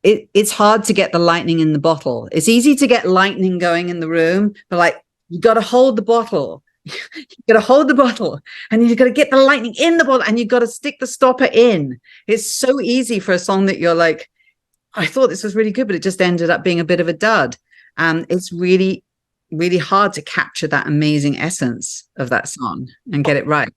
it's hard to get the lightning in the bottle. It's easy to get lightning going in the room, but like, you got to hold the bottle. You got to hold the bottle, and you got to get the lightning in the bottle, and you got to stick the stopper in. It's so easy for a song that you're like, I thought this was really good, but it just ended up being a bit of a dud. It's really, really hard to capture that amazing essence of that song and get it right.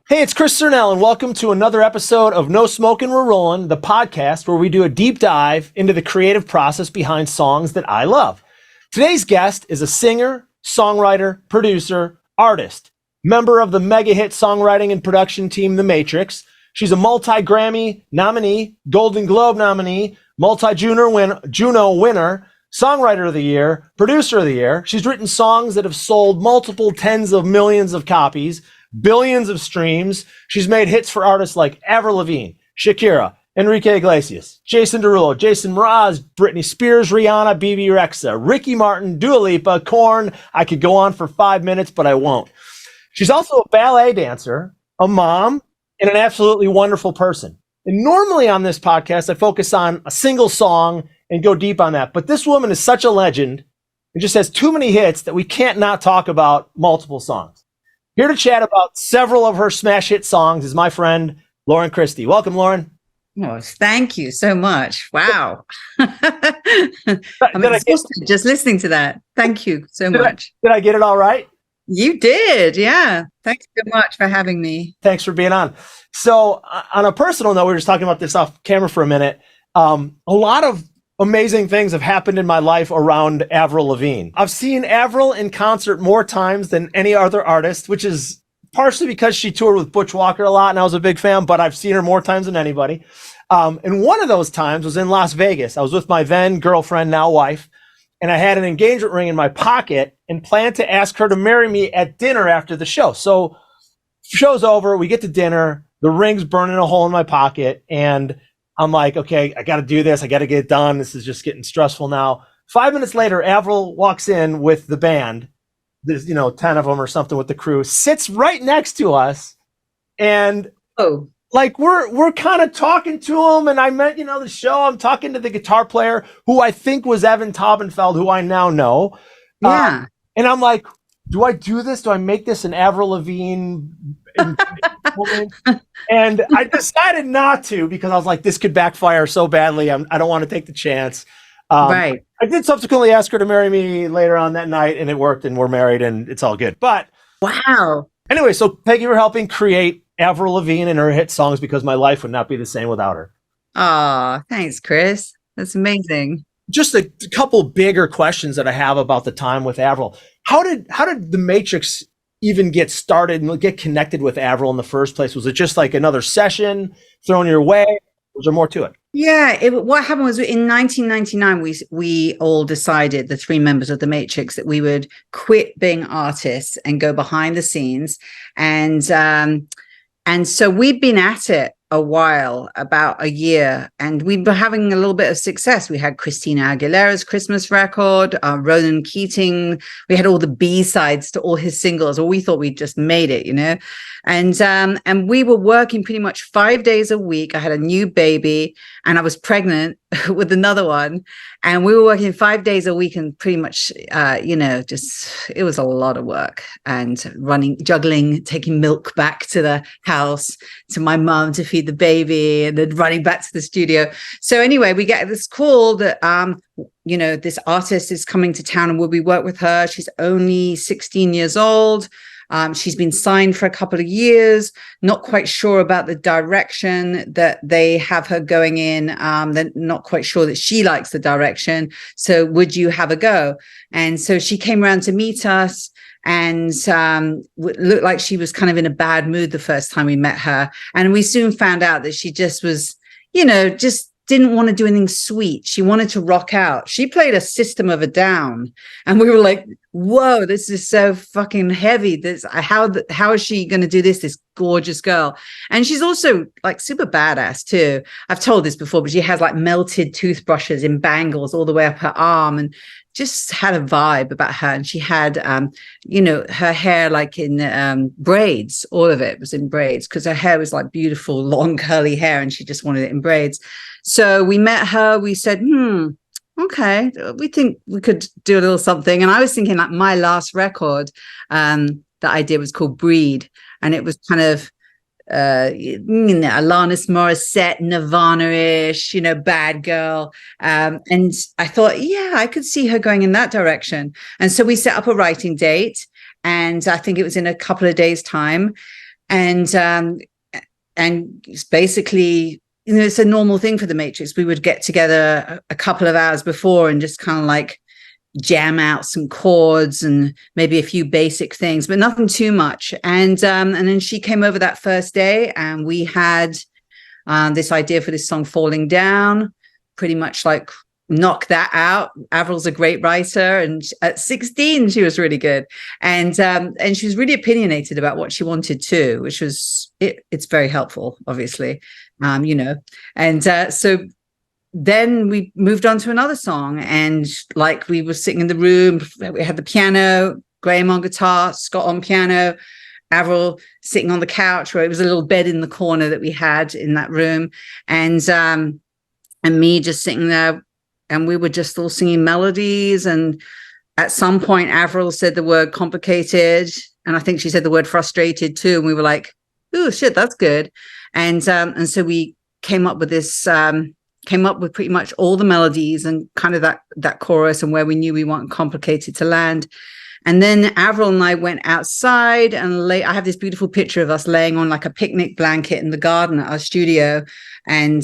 Hey, it's Chris Sernel, and welcome to another episode of No Smokin' We're Rollin', the podcast where we do a deep dive into the creative process behind songs that I love. Today's guest is a singer, songwriter, producer, artist, member of the mega hit songwriting and production team, The Matrix. She's a multi-Grammy nominee, Golden Globe nominee, multi-Juno winner, Songwriter of the Year, Producer of the Year. She's written songs that have sold multiple tens of millions of copies, billions of streams. She's made hits for artists like Avril Lavigne, Shakira, Enrique Iglesias, Jason Derulo, Jason Mraz, Britney Spears, Rihanna, Bebe Rexha, Ricky Martin, Dua Lipa, Korn. I could go on for 5 minutes, but I won't. She's also a ballet dancer, a mom, and an absolutely wonderful person. And normally on this podcast, I focus on a single song and go deep on that. But this woman is such a legend and just has too many hits that we can't not talk about multiple songs. Here to chat about several of her smash hit songs is my friend, Lauren Christy. Welcome, Lauren. Oh, thank you so much. Wow. I'm exhausted just listening to that. Thank you so much. Did I get it all right? You did. Yeah. Thanks so much for having me. Thanks for being on. So on a personal note, we were just talking about this off camera for a minute. A lot of amazing things have happened in my life around Avril Lavigne. I've seen Avril in concert more times than any other artist, which is partially because she toured with Butch Walker a lot and I was a big fan, but I've seen her more times than anybody. And one of those times was in Las Vegas. I was with my then girlfriend, now wife, and I had an engagement ring in my pocket and planned to ask her to marry me at dinner after the show. So show's over, we get to dinner, the ring's burning a hole in my pocket, and I'm like, okay, I got to do this. I got to get it done. This is just getting stressful now. 5 minutes later, Avril walks in with the band. There's, 10 of them or something with the crew, sits right next to us. And we're kind of talking to him. And I met, the show. I'm talking to the guitar player who I think was Evan Taubenfeld, who I now know. Yeah. And I'm like, do I do this? Do I make this an Avril Lavigne moment? And I decided not to because I was like, this could backfire so badly. I don't want to take the chance. Right. I did subsequently ask her to marry me later on that night, and it worked, and we're married, and it's all good. But wow. Anyway, so thank you for helping create Avril Lavigne and her hit songs, because my life would not be the same without her. Oh, thanks, Chris. That's amazing. Just a couple bigger questions that I have about the time with Avril. How did the Matrix even get started and get connected with Avril in the first place? Was it just like another session thrown your way? Was there more to it? Yeah, what happened was in 1999, we all decided, the three members of the Matrix, that we would quit being artists and go behind the scenes. And so we'd been at it a while, about a year, and we were having a little bit of success. We had Christina Aguilera's Christmas record, Ronan Keating. We had all the B-sides to all his singles, or we thought we'd just made it, and we were working pretty much 5 days a week. I had a new baby and I was pregnant with another one, and we were working 5 days a week, and pretty much, it was a lot of work, and juggling, taking milk back to the house to my mum to feed the baby, and then running back to the studio. So anyway, we get this call that, this artist is coming to town and will we work with her? She's only 16 years old. She's been signed for a couple of years, not quite sure about the direction that they have her going in. They're not quite sure that she likes the direction. So would you have a go? And so she came around to meet us, and looked like she was kind of in a bad mood the first time we met her. And we soon found out that she just was, just didn't want to do anything sweet. She wanted to rock out. She played a System of a Down, and we were like, whoa, this is so fucking heavy. How is she going to do this gorgeous girl? And she's also like super badass too. I've told this before, but she has like melted toothbrushes in bangles all the way up her arm, and just had a vibe about her. And she had, her hair like in braids. All of it was in braids because her hair was like beautiful, long, curly hair, and she just wanted it in braids. So we met her. We said, okay, we think we could do a little something. And I was thinking like my last record that I did was called Breed. And it was kind of Alanis Morissette, Nirvana-ish, bad girl. And I thought, yeah, I could see her going in that direction. And so we set up a writing date, and I think it was in a couple of days' time. And it's basically, it's a normal thing for the Matrix. We would get together a couple of hours before and just kind of like jam out some chords and maybe a few basic things, but nothing too much. And then she came over that first day, and we had this idea for this song, Falling Down, pretty much like knock that out. Avril's a great writer, and at 16 she was really good, and she was really opinionated about what she wanted too, which was it's very helpful, obviously. So then we moved on to another song, and like we were sitting in the room, we had the piano, Graham on guitar, Scott on piano, Avril sitting on the couch, where it was a little bed in the corner that we had in that room, and me just sitting there, and we were just all singing melodies. And at some point Avril said the word complicated, and I think she said the word frustrated too, and we were like, oh shit, that's good. And so we came up with pretty much all the melodies and kind of that chorus, and where we knew we wanted complicated to land. And then Avril and I went outside, and I have this beautiful picture of us laying on like a picnic blanket in the garden at our studio. And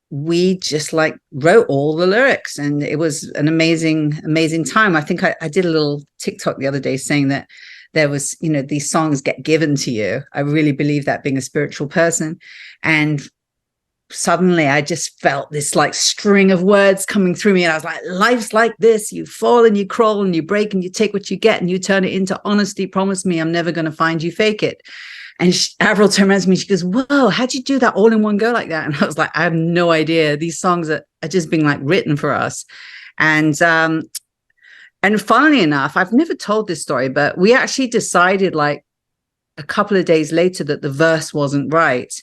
we just like wrote all the lyrics, and it was an amazing time. I think I did a little TikTok the other day saying that there was, these songs get given to you. I really believe that, being a spiritual person. And suddenly I just felt this like string of words coming through me. And I was like, life's like this. You fall and you crawl and you break and you take what you get and you turn it into honesty. Promise me I'm never going to find you, fake it. And Avril turned around to me. She goes, whoa, how'd you do that all in one go like that? And I was like, I have no idea. These songs are just being like written for us. And funnily enough, I've never told this story, but we actually decided like a couple of days later that the verse wasn't right.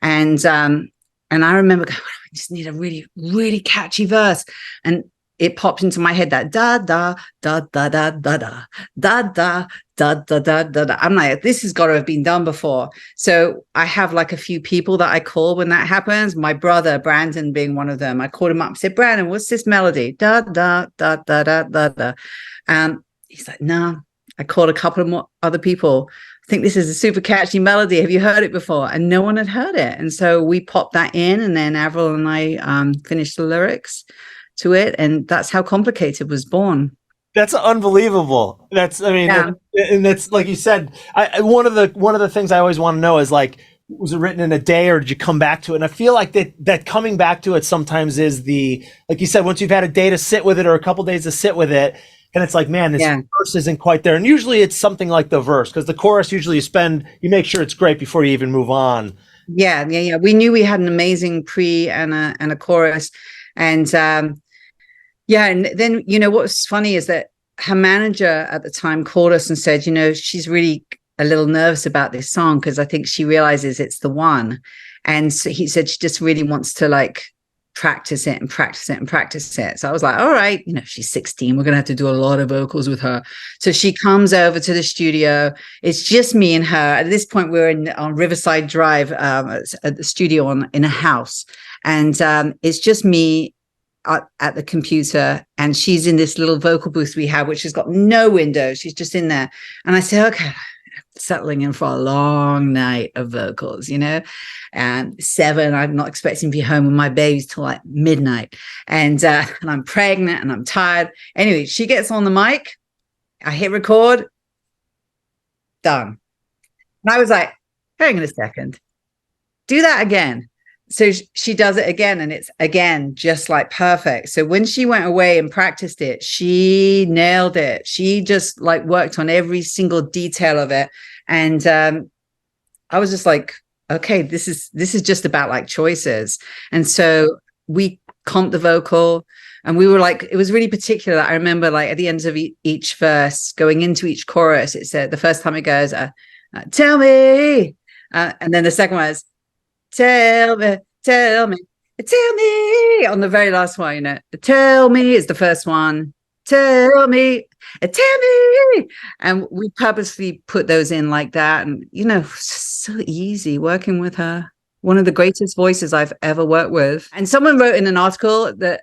And I remember going, I just need a really, really catchy verse. And it popped into my head that da da da da da da da da da da da da da. I'm like, this has got to have been done before. So I have like a few people that I call when that happens. My brother Brandon being one of them. I called him up and said, Brandon, what's this melody? Da da da da da da da. He's like, no. I called a couple of more other people. I think this is a super catchy melody. Have you heard it before? And no one had heard it. And so we popped that in, and then Avril and I finished the lyrics to it, and that's how Complicated was born. That's unbelievable. And that's like you said. One of the things I always want to know is like, was it written in a day, or did you come back to it? And I feel like that coming back to it sometimes is like you said, once you've had a day to sit with it or a couple days to sit with it, and it's like, man, this verse isn't quite there. And usually it's something like the verse, because the chorus usually you make sure it's great before you even move on. Yeah. We knew we had an amazing pre and a chorus, and and then what was funny is that her manager at the time called us and said, she's really a little nervous about this song because I think she realizes it's the one. And so he said she just really wants to like practice it and practice it and practice it. So I was like, all right, she's 16. We're going to have to do a lot of vocals with her. So she comes over to the studio. It's just me and her. At this point, we're on Riverside Drive at the studio in a house. And it's just me at the computer, and she's in this little vocal booth we have, which has got no windows. She's just in there. And I say, okay, settling in for a long night of vocals, and 7, I'm not expecting to be home with my babies till like midnight. And I'm pregnant and I'm tired. Anyway, she gets on the mic. I hit record. Done. And I was like, hang on a second. Do that again. so she does it again, and it's again just like perfect. So when she went away and practiced it, she nailed it. She just like worked on every single detail of it. And I was just like, okay, this is just about like choices. And so we comped the vocal, and we were like, it was really particular. I remember like at the end of each verse, going into each chorus, it said, the first time it goes, tell me. And then the second one is, tell me, tell me, tell me. On the very last one, you know, tell me is the first one. Tell me, tell me. And we purposely put those in like that. And, you know, so easy working with her. One of the greatest voices I've ever worked with. And someone wrote in an article that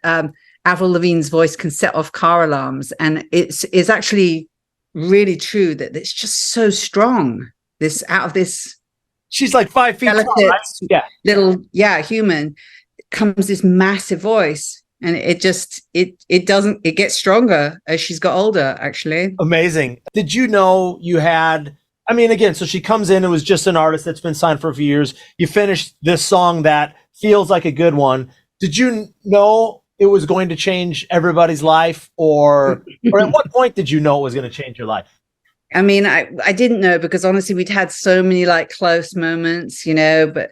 Avril Lavigne's voice can set off car alarms. And it's actually really true that it's just so strong. This out of this. She's like 5 feet tall, right? Yeah. Little, human, comes this massive voice. And it gets stronger as she's got older, actually. Amazing. Did you know you had, I mean, again, so she comes in and was just an artist that's been signed for a few years. You finished this song that feels like a good one. Did you know it was going to change everybody's life? Or at what point did you know it was going to change your life? I mean, I didn't know, because honestly, we'd had so many like close moments, you know, but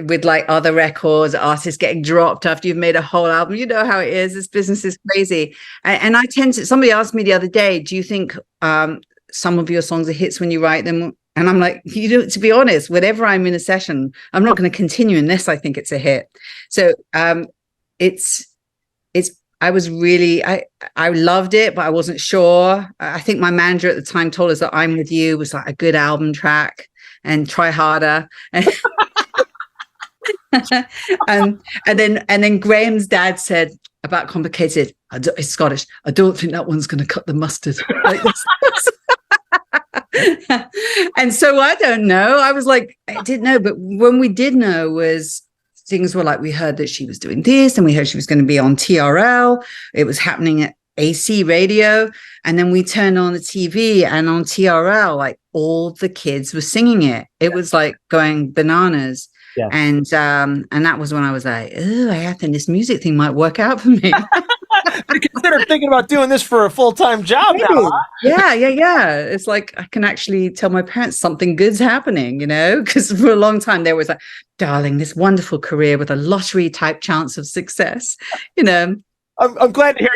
with like other records, artists getting dropped after you've made a whole album, you know how it is. This business is crazy. And I tend to, somebody asked me the other day, do you think some of your songs are hits when you write them? And I'm like, you know, to be honest, whenever I'm in a session, I'm not going to continue unless I think it's a hit. So I was really, I loved it, but I wasn't sure. I think my manager at the time told us that I'm With You was like a good album track and Try Harder. and then Graham's dad said about Complicated, it's Scottish, I don't think that one's going to cut the mustard. Like this. And so I don't know. I was like, I didn't know. But when we did know was, things were like, we heard that she was doing this, and we heard she was going to be on TRL. It was happening at AC radio. And then we turned on the TV, and on TRL, like all the kids were singing it. It was like going bananas. Yeah. And that was when I was like, oh, I think this music thing might work out for me. I consider thinking about doing this for a full-time job now. Huh? Yeah. It's like I can actually tell my parents something good's happening, you know, because for a long time they was like, darling, this wonderful career with a lottery type chance of success, you know. I'm glad to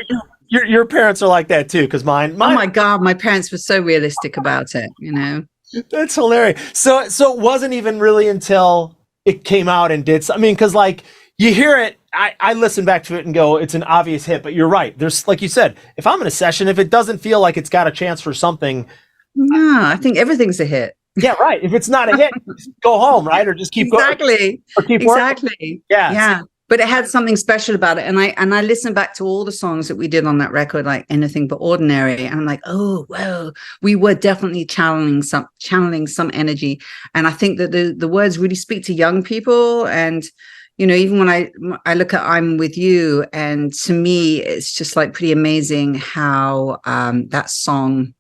hear your parents are like that too, because mine. Oh my God, my parents were so realistic about it, you know. That's hilarious. So it wasn't even really until it came out and did. I mean, because like you hear it, I listen back to it and go, it's an obvious hit. But you're right. There's, like you said, if I'm in a session, if it doesn't feel like it's got a chance for something, no, I think everything's a hit. Yeah, right. If it's not a hit, go home, right, or just keep going. Or keep working. Yeah. But it had something special about it, and I listened back to all the songs that we did on that record, like Anything But Ordinary, and I'm like, oh, whoa, we were definitely channeling some energy, and I think that the words really speak to young people, and you know, even when I look at I'm With You, and to me, it's just like pretty amazing how that song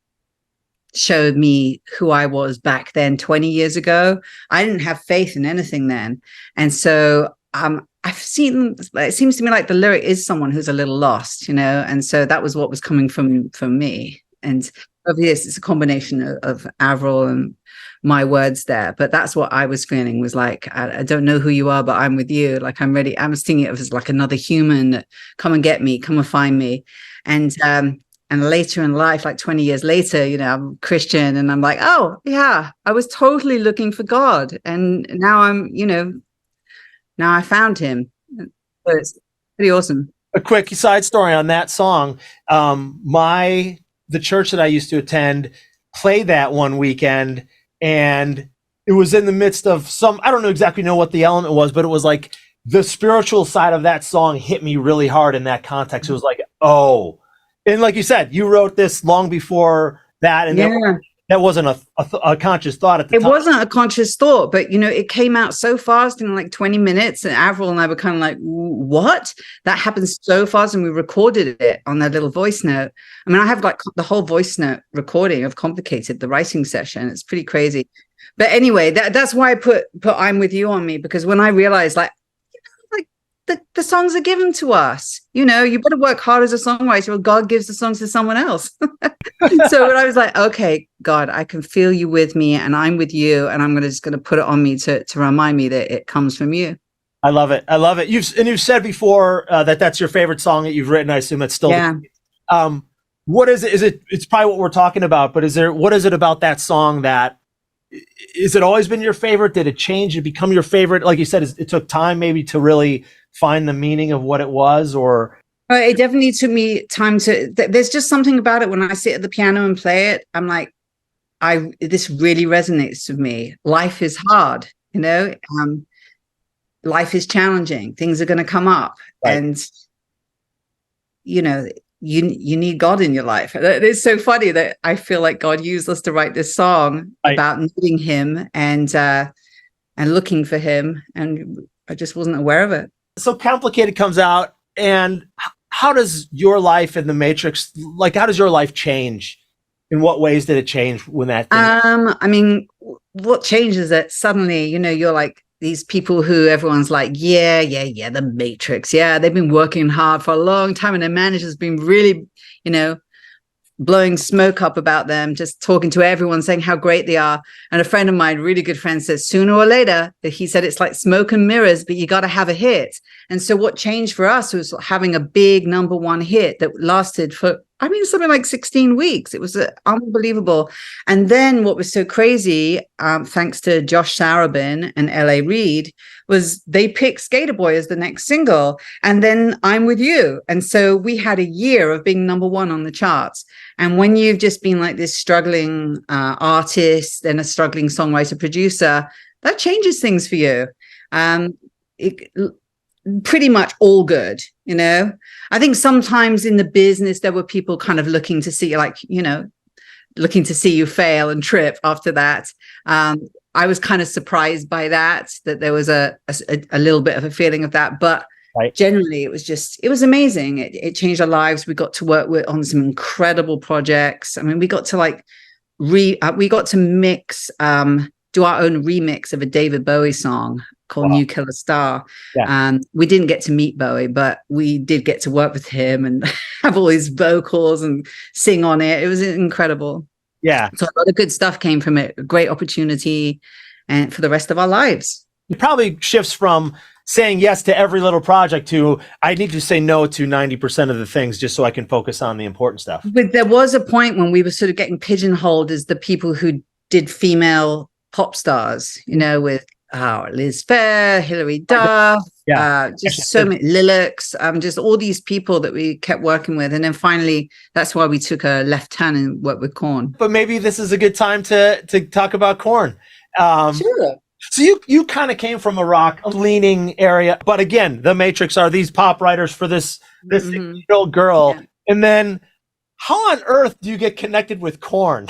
showed me who I was back then, 20 years ago. I didn't have faith in anything then, and so I've seen, it seems to me like the lyric is someone who's a little lost, you know, and so that was what was coming from me. And obviously it's a combination of Avril and my words there, but that's what I was feeling, was like, I don't know who you are, but I'm with you. Like I'm ready. I was thinking of it as like another human that come and get me, come and find me. And later in life, like 20 years later, you know, I'm Christian, and I'm like, oh yeah, I was totally looking for God. And now I'm, you know, now I found him. So it's pretty awesome. A quick side story on that song. The church that I used to attend played that one weekend, and it was in the midst of I don't exactly know what the element was, but it was like the spiritual side of that song hit me really hard in that context. It was like, oh, and like you said, you wrote this long before that, and that wasn't a conscious thought at the time. It wasn't a conscious thought, but you know, it came out so fast in like 20 minutes, and Avril and I were kind of like, what? That happened so fast, and we recorded it on that little voice note. I mean, I have like the whole voice note recording of Complicated, the writing session. It's pretty crazy. But anyway, that's why I put I'm With You on me, because when I realized like the songs are given to us, you better work hard as a songwriter, or God gives the songs to someone else. So when I was like, okay, God, I can feel you with me, and I'm with you, and I'm just gonna put it on me to remind me that it comes from you. I love it. I love it. You've said before that that's your favorite song that you've written. I assume that's still. Yeah. What is it? It's probably what we're talking about, but what is it about that song that, is it always been your favorite? Did it change to become your favorite? Like you said, it took time maybe to really find the meaning of what it was, or? It definitely took me time there's just something about it. When I sit at the piano and play it, I'm like, this really resonates with me. Life is hard, life is challenging. Things are going to come up. Right. And, you need God in your life. It's so funny that I feel like God used us to write this song about needing him and looking for him. And I just wasn't aware of it. So Complicated comes out, and how does your life in the Matrix, like, how does your life change? In what ways did it change when that thing? I mean, what changed is that suddenly, you're like these people who everyone's like, yeah, the Matrix. Yeah, they've been working hard for a long time, and their manager's been really, blowing smoke up about them, just talking to everyone, saying how great they are. And a friend of mine, really good friend, says sooner or later, he said it's like smoke and mirrors, but you got to have a hit. And so what changed for us was having a big #1 hit that lasted for, something like 16 weeks. It was unbelievable. And then what was so crazy, thanks to Josh Sarabin and L.A. Reid, was they picked Skater Boy as the next single, and then I'm With You. And so we had a year of being #1 on the charts. And when you've just been like this struggling artist and a struggling songwriter producer, that changes things for you. Pretty much all good, I think sometimes in the business there were people kind of looking to see you fail and trip after that. I was kind of surprised by that there was a little bit of a feeling of that, but generally it was amazing. It changed our lives. We got to work on some incredible projects. I mean, we got to we got to mix, do our own remix of a David Bowie song called New Killer Star. Yeah. We didn't get to meet Bowie, but we did get to work with him and have all his vocals and sing on it. It was incredible. Yeah. So a lot of good stuff came from it. A great opportunity and for the rest of our lives. It probably shifts from saying yes to every little project to I need to say no to 90% of the things just so I can focus on the important stuff. But there was a point when we were sort of getting pigeonholed as the people who did female pop stars, with Liz Phair, Hilary Duff, just so many Lilacs, just all these people that we kept working with. And then finally, that's why we took a left turn and worked with Korn. But maybe this is a good time to talk about Korn. Sure. So you kind of came from a rock leaning area, but again, the Matrix are these pop writers for this 16-year-old girl. Yeah. And then how on earth do you get connected with Korn?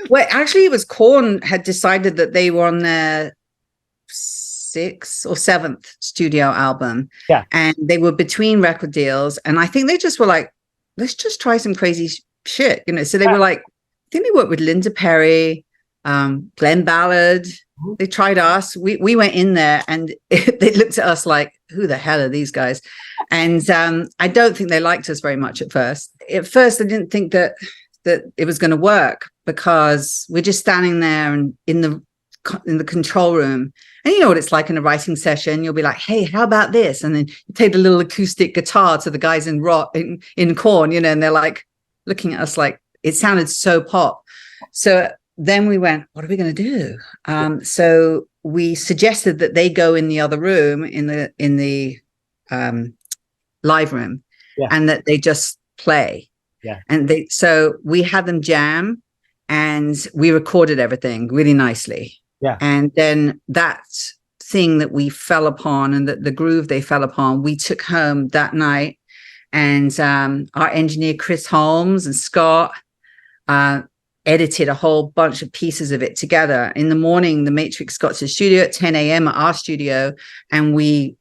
Well, actually it was Korn had decided that they were on their 6th or 7th studio album. Yeah. And they were between record deals. And I think they just were like, let's just try some crazy shit. So they were like, I think they worked with Linda Perry, Glenn Ballard. They tried us. We went in there and they looked at us like, who the hell are these guys? And I don't think they liked us very much at first. At first, I didn't think that it was going to work because we're just standing there and in the control room. And you know what it's like in a writing session. You'll be like, hey, how about this? And then you take the little acoustic guitar to the guys in rock in Korn, and they're like looking at us like it sounded so pop. So then we went, what are we going to do? So we suggested that they go in the other room in the live room, and that they just play. Yeah. And so we had them jam and we recorded everything really nicely. Yeah. And then that thing that we fell upon and the groove they fell upon, we took home that night. And our engineer, Chris Holmes and Scott, edited a whole bunch of pieces of it together. In the morning, the Matrix got to the studio at 10 a.m. at our studio, and we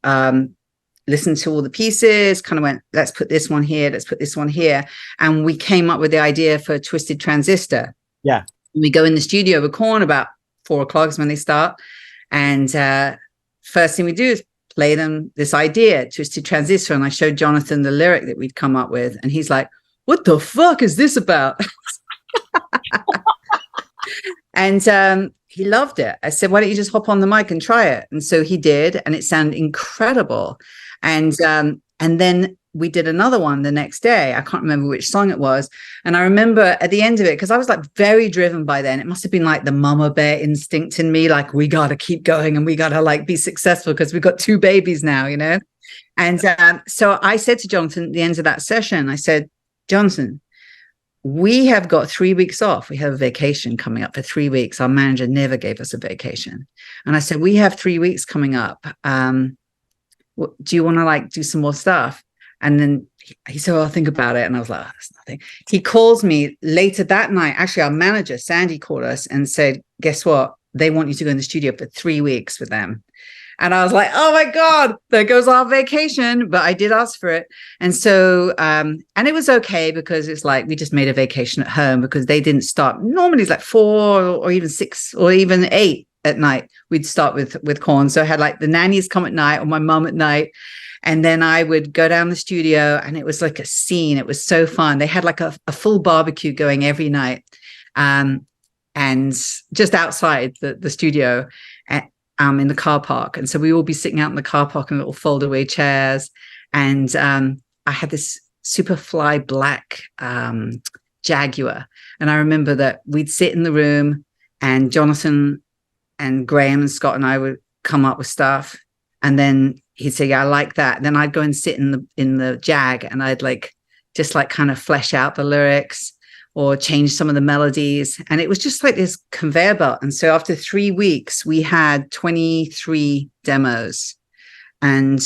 listened to all the pieces, kind of went, let's put this one here, let's put this one here. And we came up with the idea for Twisted Transistor. Yeah. And we go in the studio with Korn about 4 o'clock is when they start. And first thing we do is play them this idea, Twisted Transistor. And I showed Jonathan the lyric that we'd come up with. And he's like, what the fuck is this about? And he loved it. I said, why don't you just hop on the mic and try it? And so he did. And it sounded incredible. And then we did another one the next day. I can't remember which song it was. And I remember at the end of it, because I was like very driven by then. It must have been like the mama bear instinct in me. Like, we got to keep going and we got to like be successful because we've got 2 babies now, you know? And so I said to Jonathan at the end of that session, I said, Jonathan, we have got 3 weeks off. We have a vacation coming up for 3 weeks. Our manager never gave us a vacation. And I said, we have 3 weeks coming up. Do you want to like do some more stuff? And then he said, well, I'll think about it. And I was like, oh, that's nothing. He calls me later that night. Actually, our manager, Sandy, called us and said, guess what? They want you to go in the studio for 3 weeks with them. And I was like, oh my God, there goes our vacation. But I did ask for it. And so, and it was okay because it's like, we just made a vacation at home because they didn't start. Normally it's like 4 or even 6 or even 8 at night. We'd start with Korn. So I had like the nannies come at night or my mom at night. And then I would go down the studio and it was like a scene. It was so fun. They had like a full barbecue going every night. And just outside the studio in the car park. And so we all be sitting out in the car park in little fold away chairs. And I had this super fly black Jaguar. And I remember that we'd sit in the room and Jonathan and Graham and Scott and I would come up with stuff. And then he'd say, yeah, I like that. Then I'd go and sit in the Jag and I'd like, just like kind of flesh out the lyrics or change some of the melodies. And it was just like this conveyor belt. And so after 3 weeks, we had 23 demos. And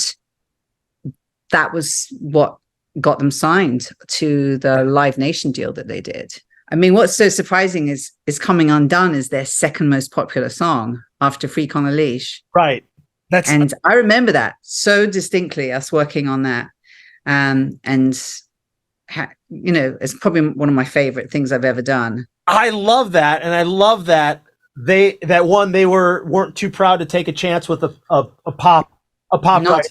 that was what got them signed to the Live Nation deal that they did. I mean, what's so surprising is Coming Undone is their second most popular song after Freak on a Leash. Right. And I remember that so distinctly, us working on that. You know, it's probably one of my favorite things I've ever done. I love that. And I love that they weren't too proud to take a chance with a pop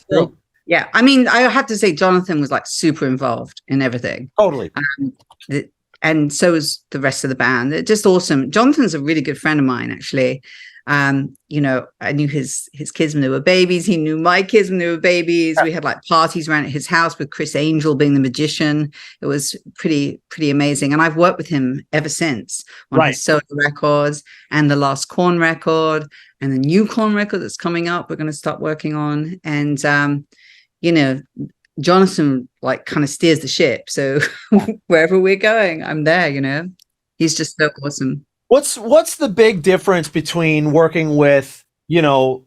group. Yeah. I mean, I have to say Jonathan was like super involved in everything. Totally. And so is the rest of the band. It's just awesome. Jonathan's a really good friend of mine, actually. You know, I knew his kids when they were babies. He knew my kids when they were babies. We had like parties around at his house with Chris Angel being the magician. It was pretty amazing. And I've worked with him ever since on his solo records and the last Korn record and the new Korn record that's coming up. We're going to start working on. And, you know, Jonathan like kind of steers the ship. So wherever we're going, I'm there, you know. He's just so awesome. What's the big difference between working with, you know,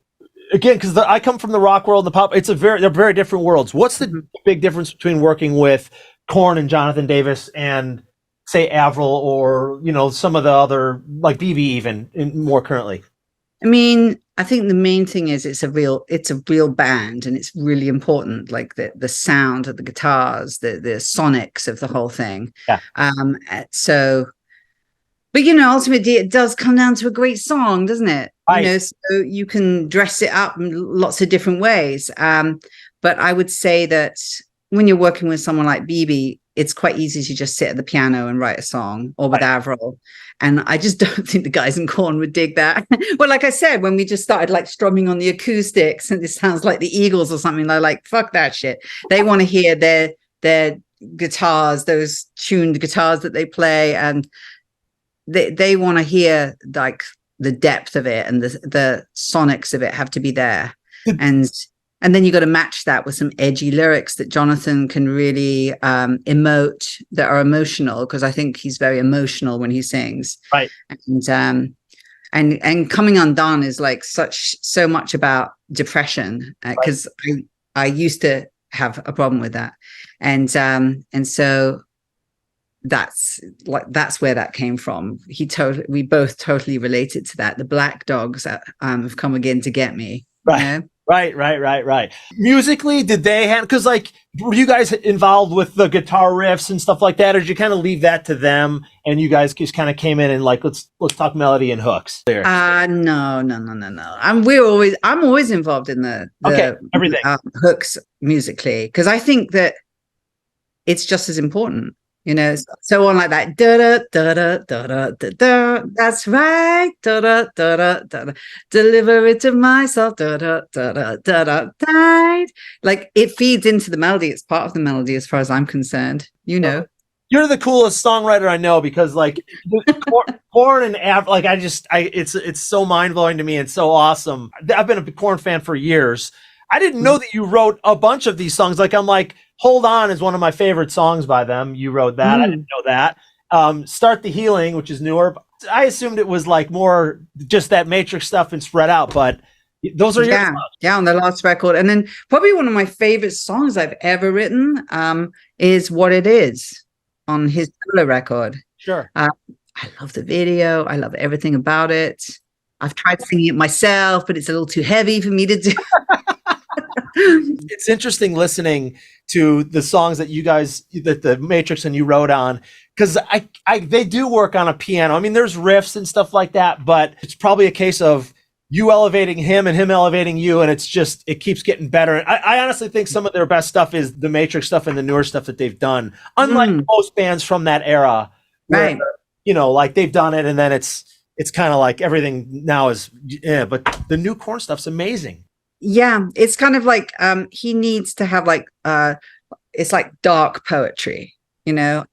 again, because I come from the rock world and the pop, they're very different worlds. What's the big difference between working with Korn and Jonathan Davis and say Avril or, you know, some of the other like Bebe even more currently? I mean, I think the main thing is it's a real band and it's really important, like the sound of the guitars, the sonics of the whole thing. Yeah. But, you know, ultimately it does come down to a great song, doesn't it? Right. You know, so you can dress it up in lots of different ways. But I would say that when you're working with someone like Bebe, it's quite easy to just sit at the piano and write a song, or with Avril. And I just don't think the guys in Korn would dig that. Well, like I said, when we just started like strumming on the acoustics and this sounds like the Eagles or something, they're like, fuck that shit. They want to hear their guitars, those tuned guitars that they play, and they want to hear like the depth of it and the sonics of it have to be there. And then you got to match that with some edgy lyrics that Jonathan can really emote that are emotional, because I think he's very emotional when he sings. Right. And Coming Undone is like so much about depression, because I used to have a problem with that. And so that's where that came from. We both totally related to that. The black dogs have come again to get me. Right. You know? Right. Musically, did they have, because like, were you guys involved with the guitar riffs and stuff like that, or did you kind of leave that to them and you guys just kind of came in and like, let's talk melody and hooks there? No. I'm always involved in the Okay, everything. Hooks musically, because I think that it's just as important. So on like that, da da da da da da da da. That's right, da da da da da. Deliver it to myself, da da da da da da. Died. Like it feeds into the melody. It's part of the melody, as far as I'm concerned. You're the coolest songwriter I know, because like Korn and like it's so mind blowing to me and so awesome. I've been a Korn fan for years. I didn't know that you wrote a bunch of these songs. Like I'm like, Hold On is one of my favorite songs by them. You wrote that. I didn't know that. Start the Healing, which is newer. I assumed it was like more just that Matrix stuff and spread out, but those are your songs. Yeah, on the last record. And then probably one of my favorite songs I've ever written is What It Is on his solo record. Sure. I love the video. I love everything about it. I've tried singing it myself, but it's a little too heavy for me to do. It's interesting listening to the songs that you guys, that the Matrix and you wrote on, because they do work on a piano. I mean, there's riffs and stuff like that, but it's probably a case of you elevating him and him elevating you, and it keeps getting better. I honestly think some of their best stuff is the Matrix stuff and the newer stuff that they've done, unlike most bands from that era, where, right? Like they've done it, and then it's kind of like everything now is, but the new Korn stuff's amazing. Yeah, it's kind of like he needs to have like it's like dark poetry, and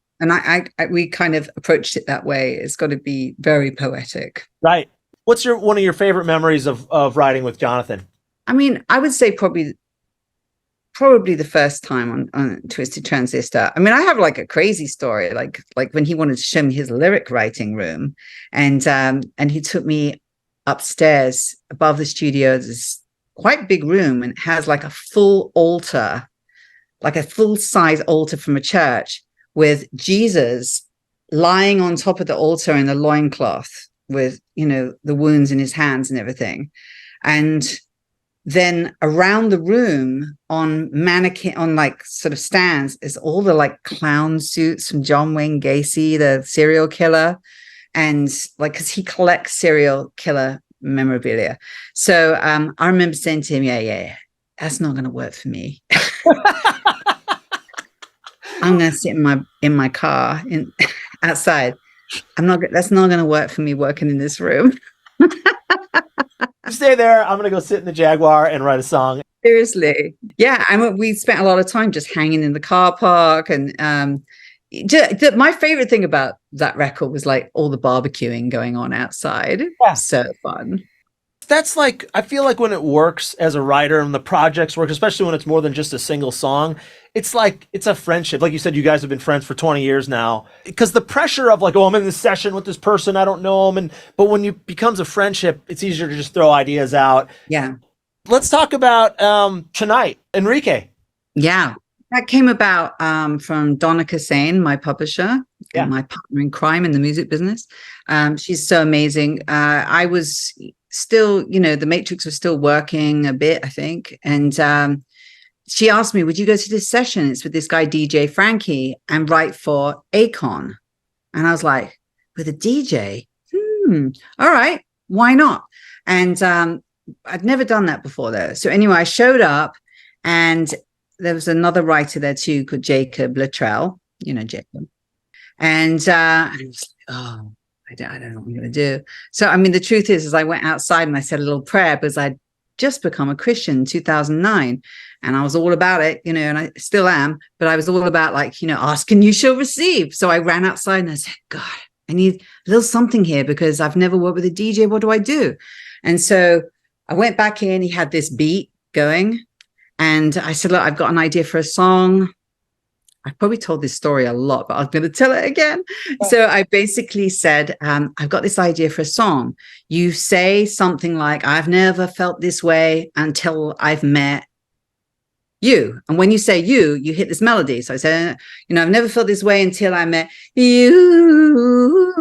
we kind of approached it that way. It's got to be very poetic. Right. What's one of your favorite memories of writing with Jonathan? I mean, I would say probably the first time on Twisted Transistor. I mean, I have like a crazy story, like when he wanted to show me his lyric writing room, and he took me upstairs above the studio. This quite big room, and it has like a full altar, like a full size altar from a church, with Jesus lying on top of the altar in a loincloth with, the wounds in his hands and everything. And then around the room on mannequin, on like sort of stands, is all the like clown suits from John Wayne Gacy, the serial killer. And like, cause he collects serial killer memorabilia. So I remember saying to him, yeah, that's not going to work for me. I'm going to sit in my car outside. That's not going to work for me working in this room. Stay there. I'm going to go sit in the Jaguar and write a song. Seriously. Yeah. And we spent a lot of time just hanging in the car park. And my favorite thing about that record was like all the barbecuing going on outside. Yeah. So fun. That's like, I feel like when it works as a writer and the projects work, especially when it's more than just a single song, it's like, it's a friendship. Like you said, you guys have been friends for 20 years now, because the pressure of like, oh, I'm in this session with this person, I don't know them. But when it becomes a friendship, it's easier to just throw ideas out. Yeah. Let's talk about Tonight, Enrique. Yeah. That came about from Donna Kassane, my publisher, and my partner in crime in the music business. She's so amazing. I was still, the Matrix was still working a bit, I think. And she asked me, would you go to this session? It's with this guy, DJ Frankie, and write for Akon. And I was like, with a DJ? All right, why not? And I'd never done that before, though. So anyway, I showed up, and there was another writer there too called Jacob Luttrell, Jacob. And I was like, oh, I don't know what I'm going to do. So, I mean, the truth is I went outside and I said a little prayer, because I'd just become a Christian in 2009. And I was all about it, and I still am, but I was all about like, ask and you shall receive. So I ran outside and I said, God, I need a little something here, because I've never worked with a DJ. What do I do? And so I went back in, he had this beat going, and I said, look, I've got an idea for a song. I've probably told this story a lot, but I'm going to tell it again. Yeah. So I basically said, I've got this idea for a song. You say something like, I've never felt this way until I've met you. And when you say you hit this melody. So I said, I've never felt this way until I met you.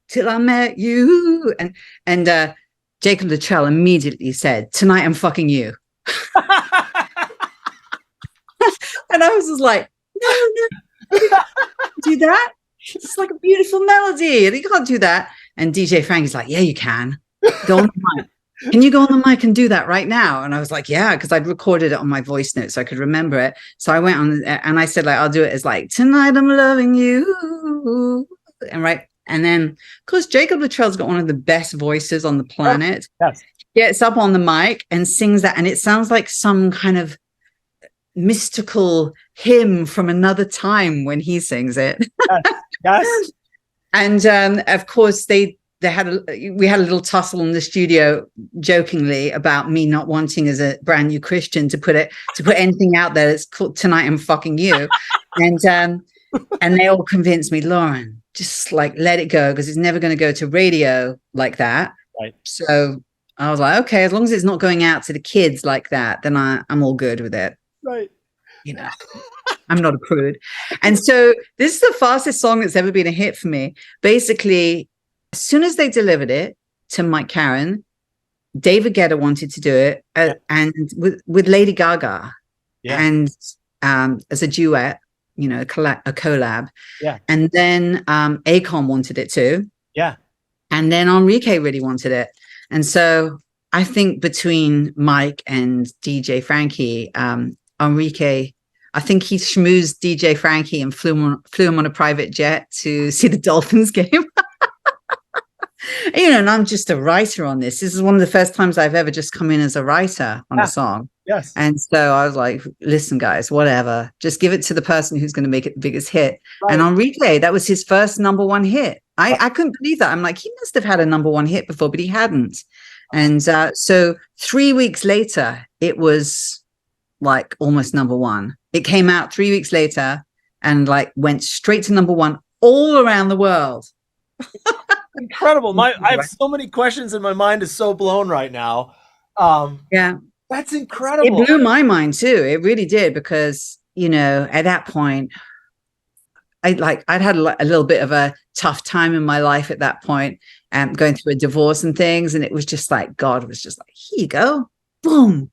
till I met you. And Jacob Luttrell immediately said, tonight I'm fucking you. And I was just like, no, do that. It's like a beautiful melody. And you can't do that. And DJ Frankie's like, yeah, you can. Go on the mic. Can you go on the mic and do that right now? And I was like, yeah, because I'd recorded it on my voice note so I could remember it. So I went on and I said, like, I'll do it as like, tonight I'm loving you. And then, of course, Jacob Luttrell's got one of the best voices on the planet. Yes. Gets up on the mic and sings that. And it sounds like some kind of mystical hymn from another time when he sings it. Yes. And of course, we had a little tussle in the studio jokingly about me not wanting as a brand new Christian to put anything out there that's called Tonight I'm Fucking You. And they all convinced me, Lauren, just like let it go, because it's never going to go to radio like that. Right. So I was like, okay, as long as it's not going out to the kids like that, then I'm all good with it. Right. You know, I'm not a prude. And so this is the fastest song that's ever been a hit for me. Basically, as soon as they delivered it to Mike Caren, David Guetta wanted to do it, and with Lady Gaga, and as a duet, you know, a collab. Yeah. And then Akon wanted it too. Yeah. And then Enrique really wanted it. And so I think between Mike and DJ Frankie, Enrique, I think he schmoozed DJ Frankie and flew him on a private jet to see the Dolphins game. You know, and I'm just a writer on this. This is one of the first times I've ever just come in as a writer on a song. Yes. And so I was like, listen, guys, whatever. Just give it to the person who's going to make it the biggest hit. Right. And Enrique, that was his first #1 hit. I couldn't believe that. I'm like, he must have had a #1 hit before, but he hadn't. And so 3 weeks later, it was like almost #1. It came out 3 weeks later and like went straight to #1 all around the world. Incredible. I have so many questions and my mind is so blown right now. Yeah. That's incredible. It blew my mind too. It really did, because, you know, at that point, I'd had a little bit of a tough time in my life at that point, going through a divorce and things. And it was just like, God was just like, here you go. Boom.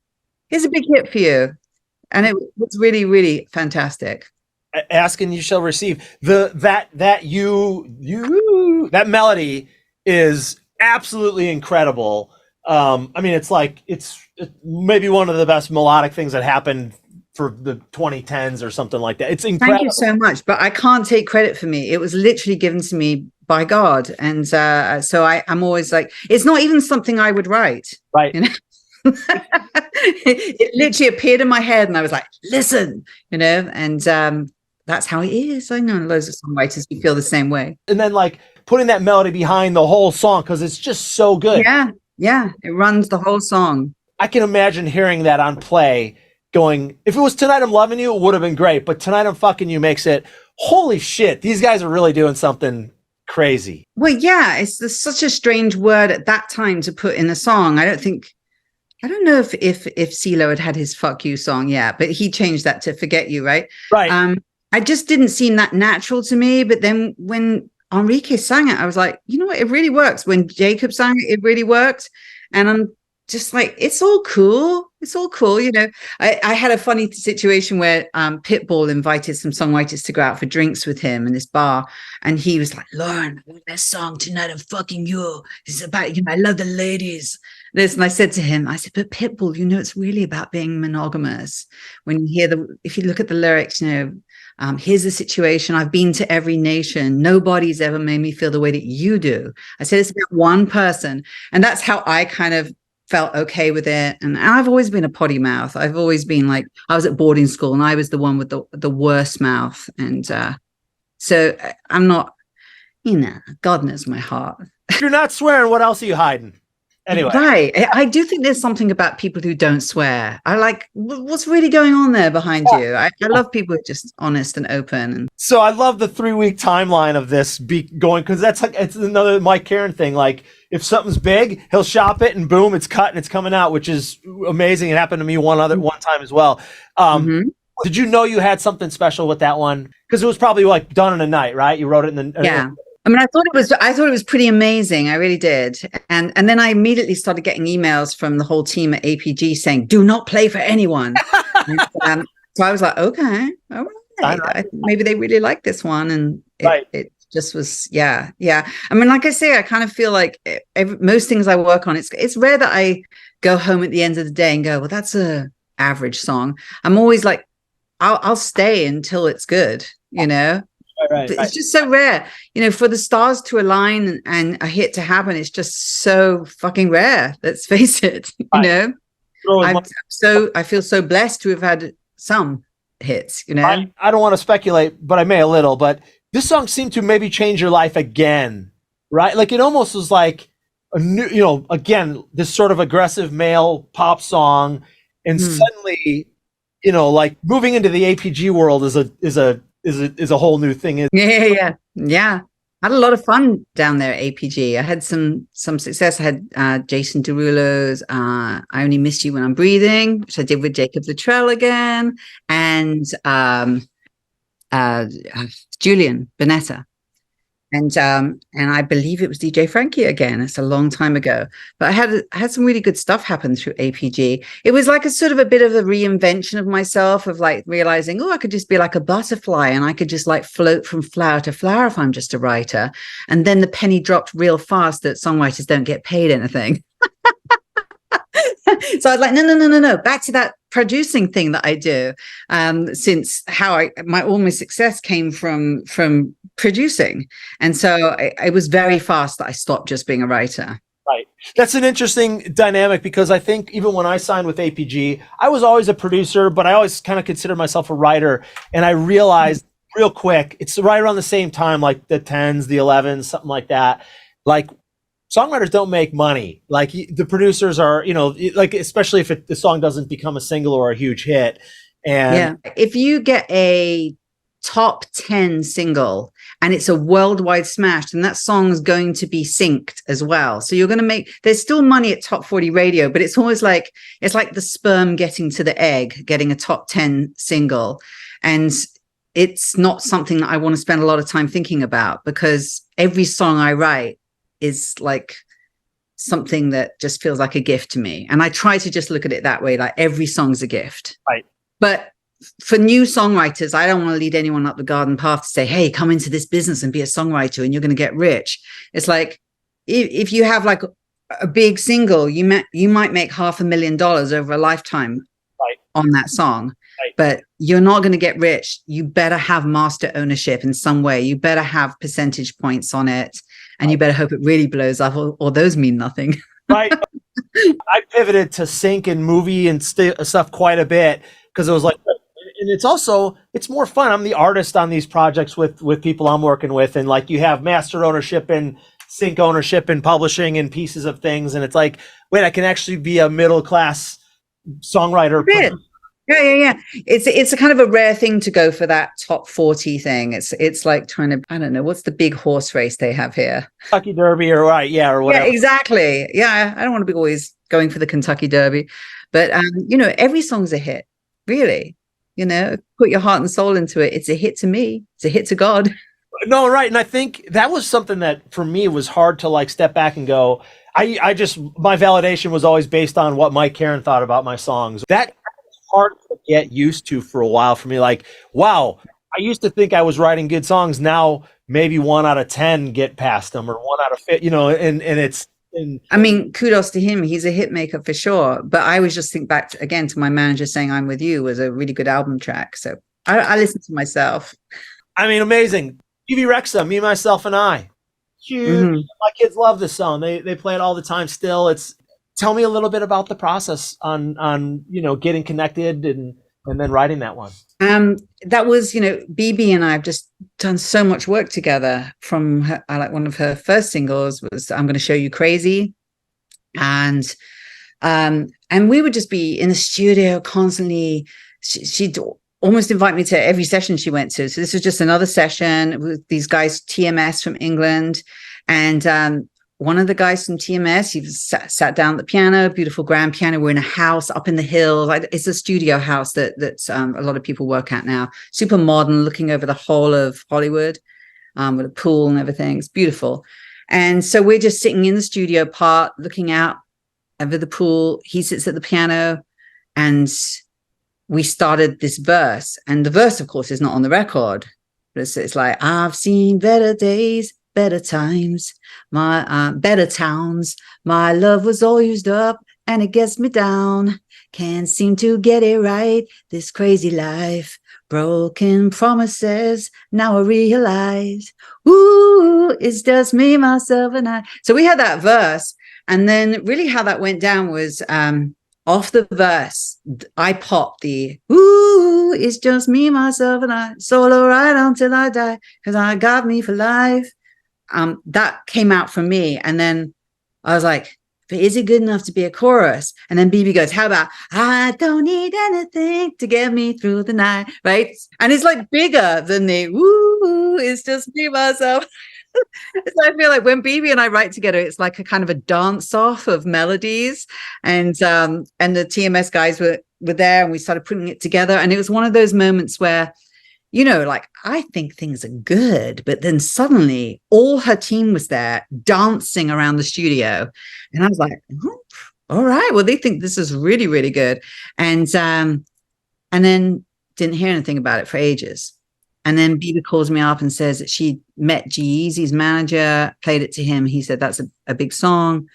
Here's a big hit for you. And it was really, really fantastic. Ask and you shall receive. That melody is absolutely incredible. I mean, it's maybe one of the best melodic things that happened for the 2010s or something like that. It's incredible. Thank you so much, but I can't take credit for me. It was literally given to me by God, and so I'm always like, it's not even something I would write. Right. You know? It literally appeared in my head, and I was like, listen, you know, and that's how it is. I know loads of songwriters who feel the same way. And then like putting that melody behind the whole song, because it's just so good. Yeah, it runs the whole song. I can imagine hearing that on play going, if it was Tonight I'm Loving You, it would have been great, but Tonight I'm Fucking You makes it, holy shit, these guys are really doing something crazy. Well, yeah, it's such a strange word at that time to put in a song. I don't know if CeeLo had his Fuck You song yet, but he changed that to Forget You, right? Right. I just didn't seem that natural to me. But then when Enrique sang it, I was like, you know what? It really works. When Jacob sang it, it really worked. And I'm just like, it's all cool. It's all cool. You know, I had a funny situation where Pitbull invited some songwriters to go out for drinks with him in this bar. And he was like, Lauren, I love that song, Tonight I'm Fucking You. It's about, you know, I love the ladies. And I said to him, but Pitbull, you know, it's really about being monogamous. When you hear if you look at the lyrics, you know, here's the situation. I've been to every nation. Nobody's ever made me feel the way that you do. I said, it's about one person. And that's how I kind of felt okay with it. And I've always been a potty mouth. I've always been like, I was at boarding school and I was the one with the worst mouth. And so I'm not, you know, God knows my heart. If you're not swearing, what else are you hiding? Anyway. Right. I do think there's something about people who don't swear. I like, what's really going on there behind you? I love people who are just honest and open. And so I love the 3-week timeline of this going, because that's like, it's another Mike Caren thing. Like if something's big, he'll shop it and boom, it's cut and it's coming out, which is amazing. It happened to me one time as well. Did you know you had something special with that one? Because it was probably like done in a night, right? You wrote it in the I mean, I thought it was pretty amazing. I really did. And then I immediately started getting emails from the whole team at APG saying, do not play for anyone. And, so I was like, okay, all right. Maybe they really like this one. And it just was, yeah. I mean, like I say, I kind of feel like most things I work on, it's rare that I go home at the end of the day and go, well, that's a average song. I'm always like, I'll stay until it's good, you know? It's just so rare, you know, for the stars to align and a hit to happen. It's just so fucking rare. Let's face it, you know. I feel so blessed to have had some hits, you know. I don't want to speculate, but I may a little. But this song seemed to maybe change your life again, right? Like it almost was like a new, you know, again, this sort of aggressive male pop song, and suddenly, you know, like moving into the APG world is a whole new thing. Yeah. I had a lot of fun down there at APG. I had some success. I had Jason Derulo's I Only Miss You When I'm Breathing, which I did with Jacob Luttrell again, and Julian Bonetta. And I believe it was DJ Frankie again. It's a long time ago, but I had some really good stuff happen through APG. It was like a sort of a bit of a reinvention of myself, of like realizing, oh, I could just be like a butterfly and I could just like float from flower to flower if I'm just a writer. And then the penny dropped real fast that songwriters don't get paid anything. So I was like, no, back to that producing thing that I do. Since how all my success came from producing. And so it was very fast that I stopped just being a writer. Right. That's an interesting dynamic, because I think even when I signed with APG, I was always a producer, but I always kind of considered myself a writer. And I realized real quick, it's right around the same time, like the 10s, the 11s, something like that. Like, songwriters don't make money. Like the producers are, you know, like especially if the song doesn't become a single or a huge hit. And if you get a top 10 single and it's a worldwide smash, then that song's going to be synced as well. So you're going to make, there's still money at top 40 radio, but it's always like, it's like the sperm getting to the egg, getting a top 10 single. And it's not something that I want to spend a lot of time thinking about, because every song I write is like something that just feels like a gift to me. And I try to just look at it that way, like every song's a gift. Right. But for new songwriters, I don't want to lead anyone up the garden path to say, hey, come into this business and be a songwriter and you're going to get rich. It's like, if you have like a big single, you might make $500,000 over a lifetime on that song. But you're not going to get rich. You better have master ownership in some way. You better have percentage points on it. And you better hope it really blows up, or those mean nothing. Right. I pivoted to sync and movie and stuff quite a bit, because it was like, and it's more fun. I'm the artist on these projects with people I'm working with. And like, you have master ownership and sync ownership and publishing and pieces of things. And it's like, wait, I can actually be a middle-class songwriter. Yeah. It's a kind of a rare thing to go for that top 40 thing. It's like trying to, I don't know, what's the big horse race they have here? Kentucky Derby or whatever. Yeah, exactly. Yeah, I don't want to be always going for the Kentucky Derby, but you know, every song's a hit, really. You know, put your heart and soul into it. It's a hit to me. It's a hit to God. No, right. And I think that was something that for me was hard to like step back and go, I just, my validation was always based on what Mike Karen thought about my songs. That hard to get used to for a while for me. Like, wow, I used to think I was writing good songs. Now maybe 1 out of 10 get past them, or 1 out of 50, you know, and it's. I mean, kudos to him. He's a hit maker for sure. But I always just think back again to my manager saying "I'm With You" was a really good album track. So I listen to myself. I mean, amazing. Bebe Rexha, Me, Myself, and I. Huge. My kids love this song. They play it all the time still. Tell me a little bit about the process on you know, getting connected and then writing that one. That was, you know, Bebe and I have just done so much work together. From her, like one of her first singles was "I'm Gonna Show You Crazy," and we would just be in the studio constantly. She'd almost invite me to every session she went to. So this was just another session with these guys, TMS from England, and one of the guys from TMS, he sat down at the piano, beautiful grand piano. We're in a house up in the hills. It's a studio house that's a lot of people work at now. Super modern, looking over the whole of Hollywood. with a pool and everything. It's beautiful. And so we're just sitting in the studio part, looking out over the pool. He sits at the piano, and we started this verse. And the verse, of course, is not on the record. But it's like, I've seen better days, better times, my better towns. My love was all used up, and it gets me down. Can't seem to get it right. This crazy life, broken promises. Now I realize, ooh, it's just me, myself, and I. So we had that verse, and then really how that went down was off the verse, I popped the ooh, it's just me, myself, and I. Solo right until I die, because I got me for life. That came out from me, and then I was like, but is it good enough to be a chorus? And then Bebe goes, how about, I don't need anything to get me through the night, right? And it's like bigger than the, woo, it's just me, myself. So I feel like when Bebe and I write together, it's like a kind of a dance off of melodies. And the TMS guys were there, and we started putting it together. And it was one of those moments where, you know, like, I think things are good, but then suddenly all her team was there dancing around the studio. And I was like, oh, all right, well, they think this is really, really good. And then didn't hear anything about it for ages. And then Bebe calls me up and says that she met G-Eazy's manager, played it to him. He said, that's a big song.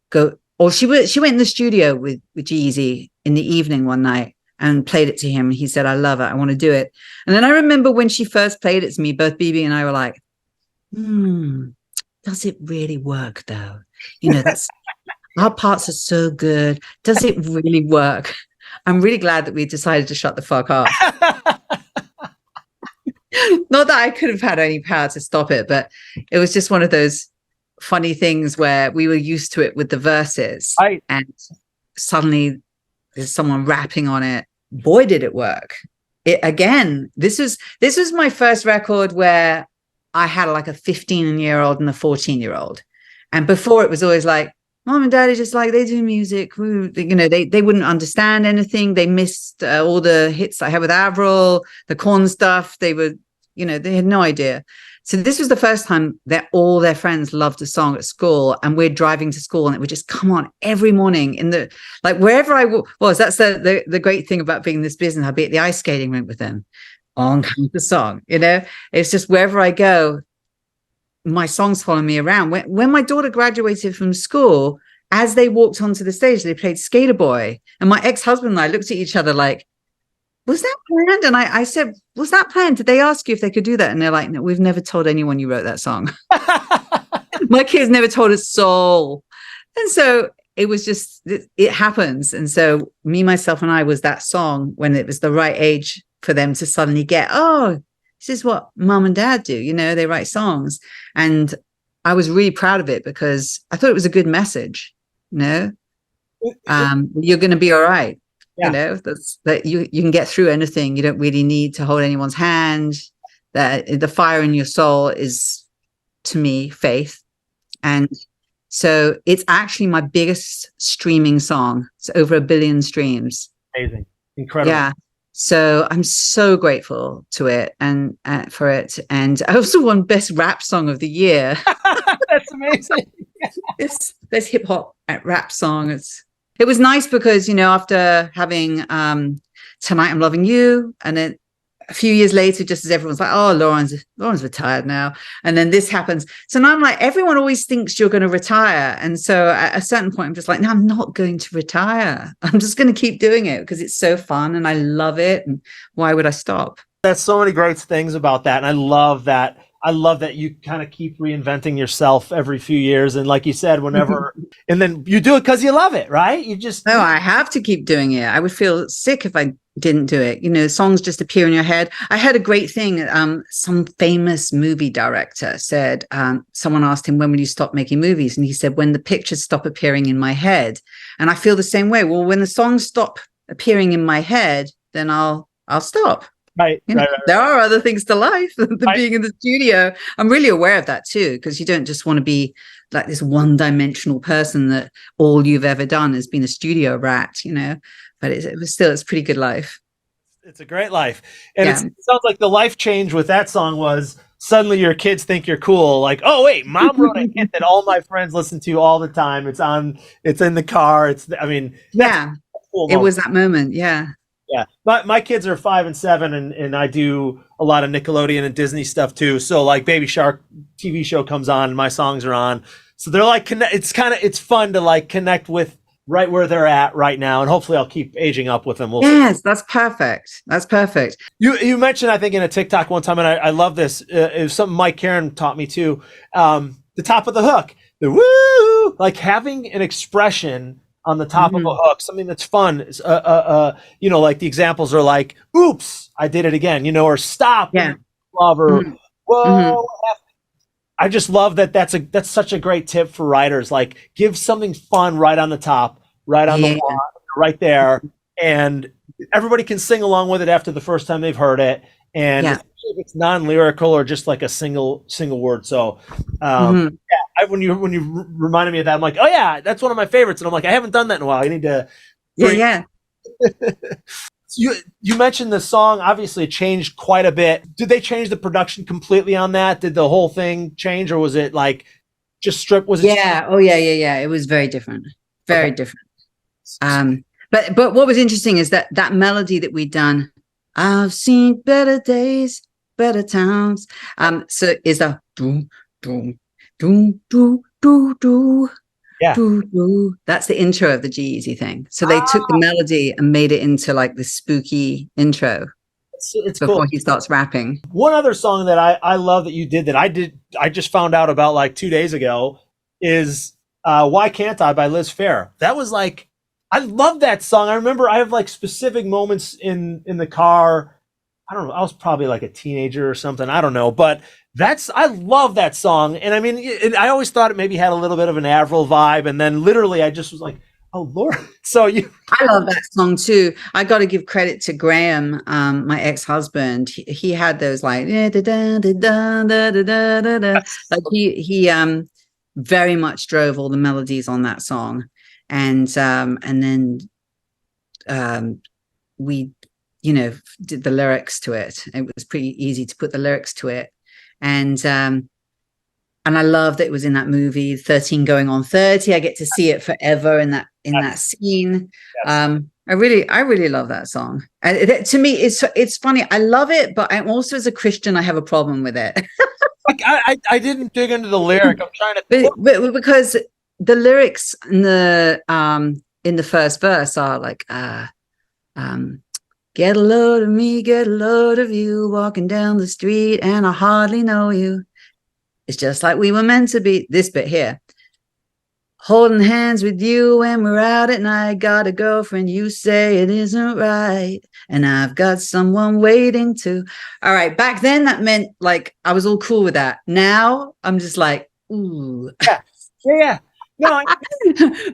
Go. Or she went in the studio with G-Eazy in the evening one night and played it to him. He said, I love it. I want to do it. And then I remember when she first played it to me, both Bebe and I were like, does it really work though? You know, that's our parts are so good. Does it really work? I'm really glad that we decided to shut the fuck up. Not that I could have had any power to stop it, but it was just one of those funny things where we were used to it with the verses. Right. And suddenly there's someone rapping on it. Boy, did it work. This was my first record where I had like a 15-year-old and a 14-year-old. And before it was always like, Mom and Daddy just like, they do music. You know, they wouldn't understand anything. They missed all the hits I had with Avril, the Korn stuff. They were, you know, they had no idea. So this was the first time that all their friends loved a song at school, and we're driving to school and it would just come on every morning in the, like wherever I was. That's the great thing about being in this business. I'd be at the ice skating rink with them, on comes the song, you know, it's just wherever I go, my songs follow me around. When my daughter graduated from school, as they walked onto the stage, they played Skater Boy, and my ex-husband and I looked at each other like, was that planned? And I said, was that planned? Did they ask you if they could do that? And they're like, no, we've never told anyone you wrote that song. My kids never told a soul. And so it was just, it happens. And so me, myself, and I was that song when it was the right age for them to suddenly get, oh, this is what Mom and Dad do. You know, they write songs. And I was really proud of it because I thought it was a good message. You know, you're going to be all right. Yeah. You know, that you can get through anything. You don't really need to hold anyone's hand. That the fire in your soul is, to me, faith. And so it's actually my biggest streaming song. It's over 1 billion streams. Amazing. Incredible. Yeah. So I'm so grateful to it and for it. And I also won Best Rap Song of the Year. That's amazing. It's Best Hip Hop Rap Song. It was nice because, you know, after having Tonight I'm Loving You, and then a few years later, just as everyone's like, oh, Lauren's retired now. And then this happens. So now I'm like, everyone always thinks you're going to retire. And so at a certain point, I'm just like, no, I'm not going to retire. I'm just going to keep doing it because it's so fun and I love it. And why would I stop? There's so many great things about that. And I love that. I love that you kind of keep reinventing yourself every few years. And like you said, whenever, and then you do it because you love it, right? You just. No, I have to keep doing it. I would feel sick if I didn't do it. You know, songs just appear in your head. I heard a great thing. Some famous movie director said, someone asked him, when will you stop making movies? And he said, when the pictures stop appearing in my head. And I feel the same way. Well, when the songs stop appearing in my head, then I'll stop. Right, you know, right. There are other things to life than being in the studio. I'm really aware of that too, because you don't just want to be like this one-dimensional person that all you've ever done has been a studio rat, you know. But it's a pretty good life. It's a great life. And it sounds like the life change with that song was suddenly your kids think you're cool. Like, oh wait, mom wrote a hit that all my friends listen to all the time. It's in the car. That's Yeah, a cool it moment. was that moment. Yeah. Yeah. My kids are 5 and 7, and I do a lot of Nickelodeon and Disney stuff too. So like Baby Shark TV show comes on and my songs are on. So they're like, it's fun to like connect with right where they're at right now. And hopefully I'll keep aging up with them. We'll Yes, that's perfect. That's perfect. You mentioned, I think, in a TikTok one time, and I love this. It was something Mike Karen taught me too. The top of the hook, the woo, like having an expression on the top of a hook, something that's fun. Like the examples are like, "Oops, I did it again," or "Stop," Yeah. love, or "Whoa." Mhm. I just love that. That's such a great tip for writers. Like, give something fun right on the top, right on the bottom, right there, and everybody can sing along with it after the first time they've heard it. And especially if it's non-lyrical or just like a single word. So, when you reminded me of that, I'm like, oh yeah, that's one of my favorites. And I'm like, I haven't done that in a while. I need to. Yeah. You mentioned the song. Obviously, it changed quite a bit. Did they change the production completely on that? Did the whole thing change, or was it like just strip? Was it? Yeah. Oh yeah. It was very different. Very different. But what was interesting is that melody that we'd done, I've seen better days, better times. So is a do do do do do do. Yeah. That's the intro of the G-Eazy thing. So they took the melody and made it into like the spooky intro. It's before cool. He starts rapping. One other song that I love that you did that I just found out about like 2 days ago is Why Can't I by Liz Phair. That was like, I love that song. I remember I have like specific moments in the car. I don't know. I was probably like a teenager or something. I don't know, but I love that song. And I mean, I always thought it maybe had a little bit of an Avril vibe. And then literally I just was like, oh Lord. I love that song too. I got to give credit to Graham, my ex-husband. He had those like, like he very much drove all the melodies on that song. And then we, did the lyrics to it. It was pretty easy to put the lyrics to it. And I love that it was in that movie 13 Going on 30. I get to see it forever in that scene. Yes. I really love that song. To me, it's funny. I love it, but I also, as a Christian, I have a problem with it. I didn't dig into the lyric. I'm trying to but because the lyrics in the first verse are like get a load of me, get a load of you, walking down the street and I hardly know you. It's just like we were meant to be. This bit here. Holding hands with you when we're out at night. Got a girlfriend, you say it isn't right. And I've got someone waiting to. All right. Back then that meant like I was all cool with that. Now I'm just like, ooh. Yeah. No,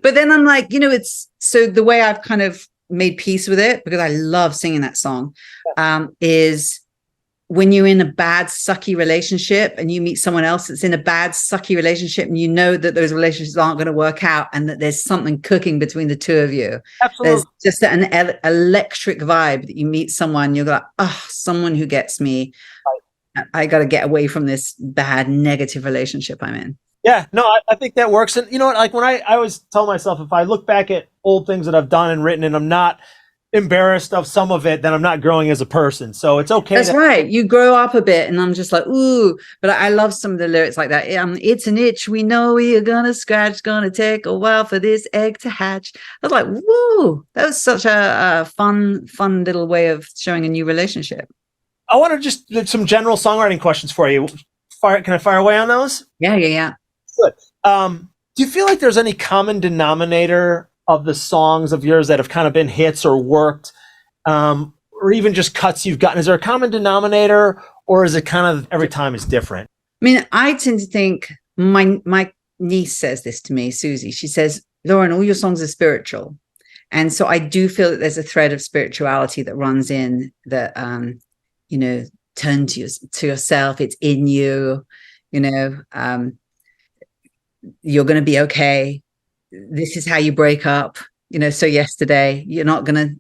but then I'm like, it's so the way I've kind of made peace with it, because I love singing that song, is when you're in a bad, sucky relationship and you meet someone else that's in a bad, sucky relationship, and you know that those relationships aren't going to work out and that there's something cooking between the two of you. Absolutely. There's just an electric vibe that you meet someone, you're like, oh, someone who gets me. Right. I got to get away from this bad, negative relationship I'm in. Yeah, no, I think that works. And you know what, like when I always tell myself, if I look back at old things that I've done and written and I'm not embarrassed of some of it, then I'm not growing as a person. So it's okay. That's right. You grow up a bit and I'm just like, ooh, but I love some of the lyrics like that. It's an itch. We know you're going to scratch, going to take a while for this egg to hatch. I was like, woo, that was such a fun little way of showing a new relationship. I want to just some general songwriting questions for you. Can I fire away on those? Yeah. Good. Do you feel like there's any common denominator of the songs of yours that have kind of been hits or worked, or even just cuts you've gotten? Is there a common denominator, or is it kind of every time is different? I mean, I tend to think my niece says this to me, Susie. She says, Lauren, all your songs are spiritual. And so I do feel that there's a thread of spirituality that runs in that, turn to yourself. It's in you, you're going to be okay. This is how you break up. So yesterday, you're not gonna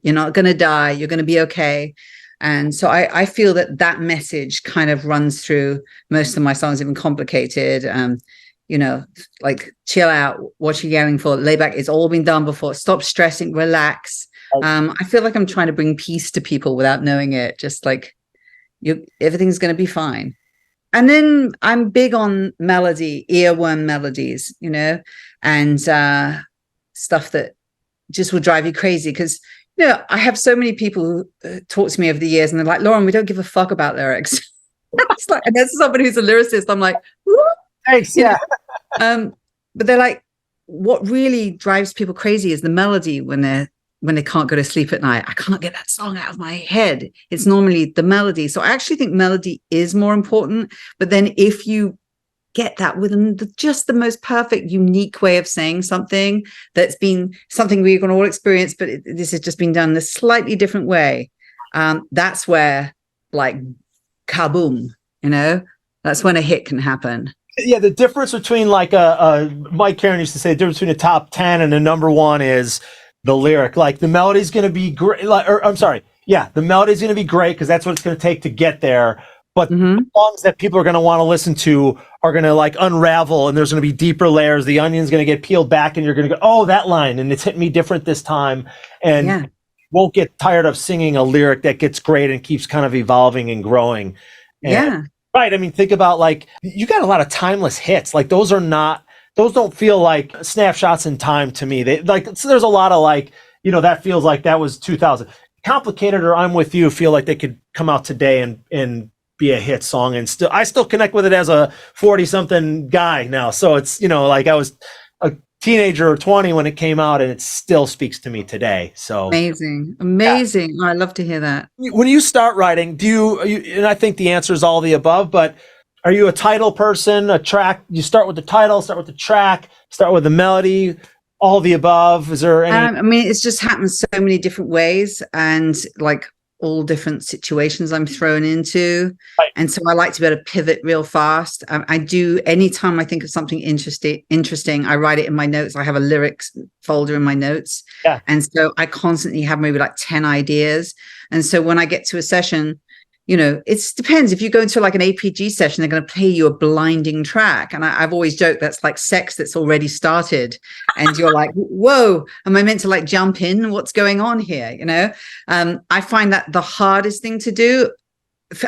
die. You're going to be okay. And so I feel that message kind of runs through most of my songs. Even Complicated, like chill out, what you yelling for, lay back, it's all been done before, stop stressing, relax. I feel like I'm trying to bring peace to people without knowing it, just like everything's going to be fine. And then I'm big on melody, earworm melodies, and stuff that just will drive you crazy. Because, I have so many people who talk to me over the years and they're like, Lauren, we don't give a fuck about lyrics. It's like, and there's somebody who's a lyricist. I'm like, what? Thanks. Yeah. But they're like, what really drives people crazy is the melody when they can't go to sleep at night. I can't get that song out of my head. It's normally the melody. So I actually think melody is more important. But then if you get that with just the most perfect, unique way of saying something that's been something we're going to all experience, but this has just been done in a slightly different way. That's where, like, kaboom, that's when a hit can happen. Yeah, the difference between like Mike Karen used to say, the difference between a top 10 and a number one is the lyric. Like the melody's going to be great. The melody's going to be great because that's what it's going to take to get there. But the songs that people are going to want to listen to are going to like unravel, and there's going to be deeper layers. The onion's going to get peeled back, and you're going to go, oh, that line, and it's hit me different this time. And won't get tired of singing a lyric that gets great and keeps kind of evolving and growing. And, right. I mean, think about like, you got a lot of timeless hits. Like those don't feel like snapshots in time to me. So there's a lot of like, that feels like that was 2000. Complicated or I'm With You feel like they could come out today and be a hit song, and I still connect with it as a 40-something guy now. So it's, like I was a teenager or 20 when it came out, and it still speaks to me today. So amazing. Oh, I love to hear that. When you start writing, do you and I think the answer is all the above, but are you a title person, a track? You start with the title, start with the track, start with the melody, all the above? Is there any? It's just happened so many different ways, and like all different situations I'm thrown into. Right. And so I like to be able to pivot real fast. I do, anytime I think of something interesting, I write it in my notes. I have a lyrics folder in my notes. Yeah. And so I constantly have maybe like 10 ideas. And so when I get to a session, it depends. If you go into like an APG session, they're going to play you a blinding track. And I've always joked that's like sex that's already started. And you're like, whoa, am I meant to like jump in? What's going on here? I find that the hardest thing to do.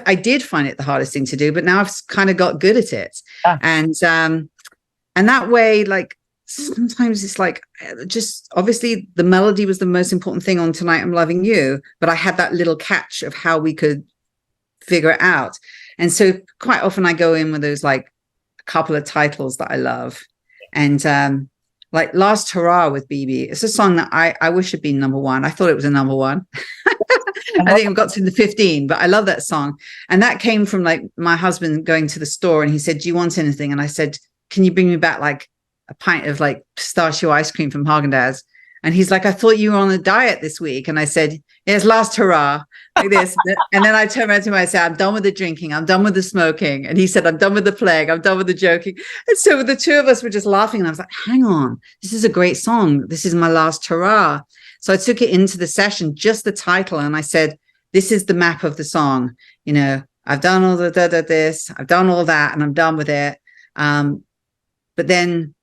I did find it the hardest thing to do, but now I've kind of got good at it. Yeah. And that way, like, sometimes it's like, just obviously the melody was the most important thing on Tonight I'm Loving You, but I had that little catch of how we could figure it out. And so quite often I go in with those like a couple of titles that I love. And like Last Hurrah with Bebe, it's a song that I wish had been number one. I thought it was a number one. I think I've got to the 15, but I love that song. And that came from like my husband going to the store, and he said, do you want anything? And I said, can you bring me back like a pint of like pistachio ice cream from Haagen-Dazs? And he's like, I thought you were on a diet this week. And I said, yes, last hurrah, like this. And then I turned around to him and I said, I'm done with the drinking. I'm done with the smoking. And he said, I'm done with the plague. I'm done with the joking. And so the two of us were just laughing. And I was like, hang on, this is a great song. This is my last hurrah. So I took it into the session, just the title. And I said, this is the map of the song. I've done all the this, I've done all that, and I'm done with it. But then,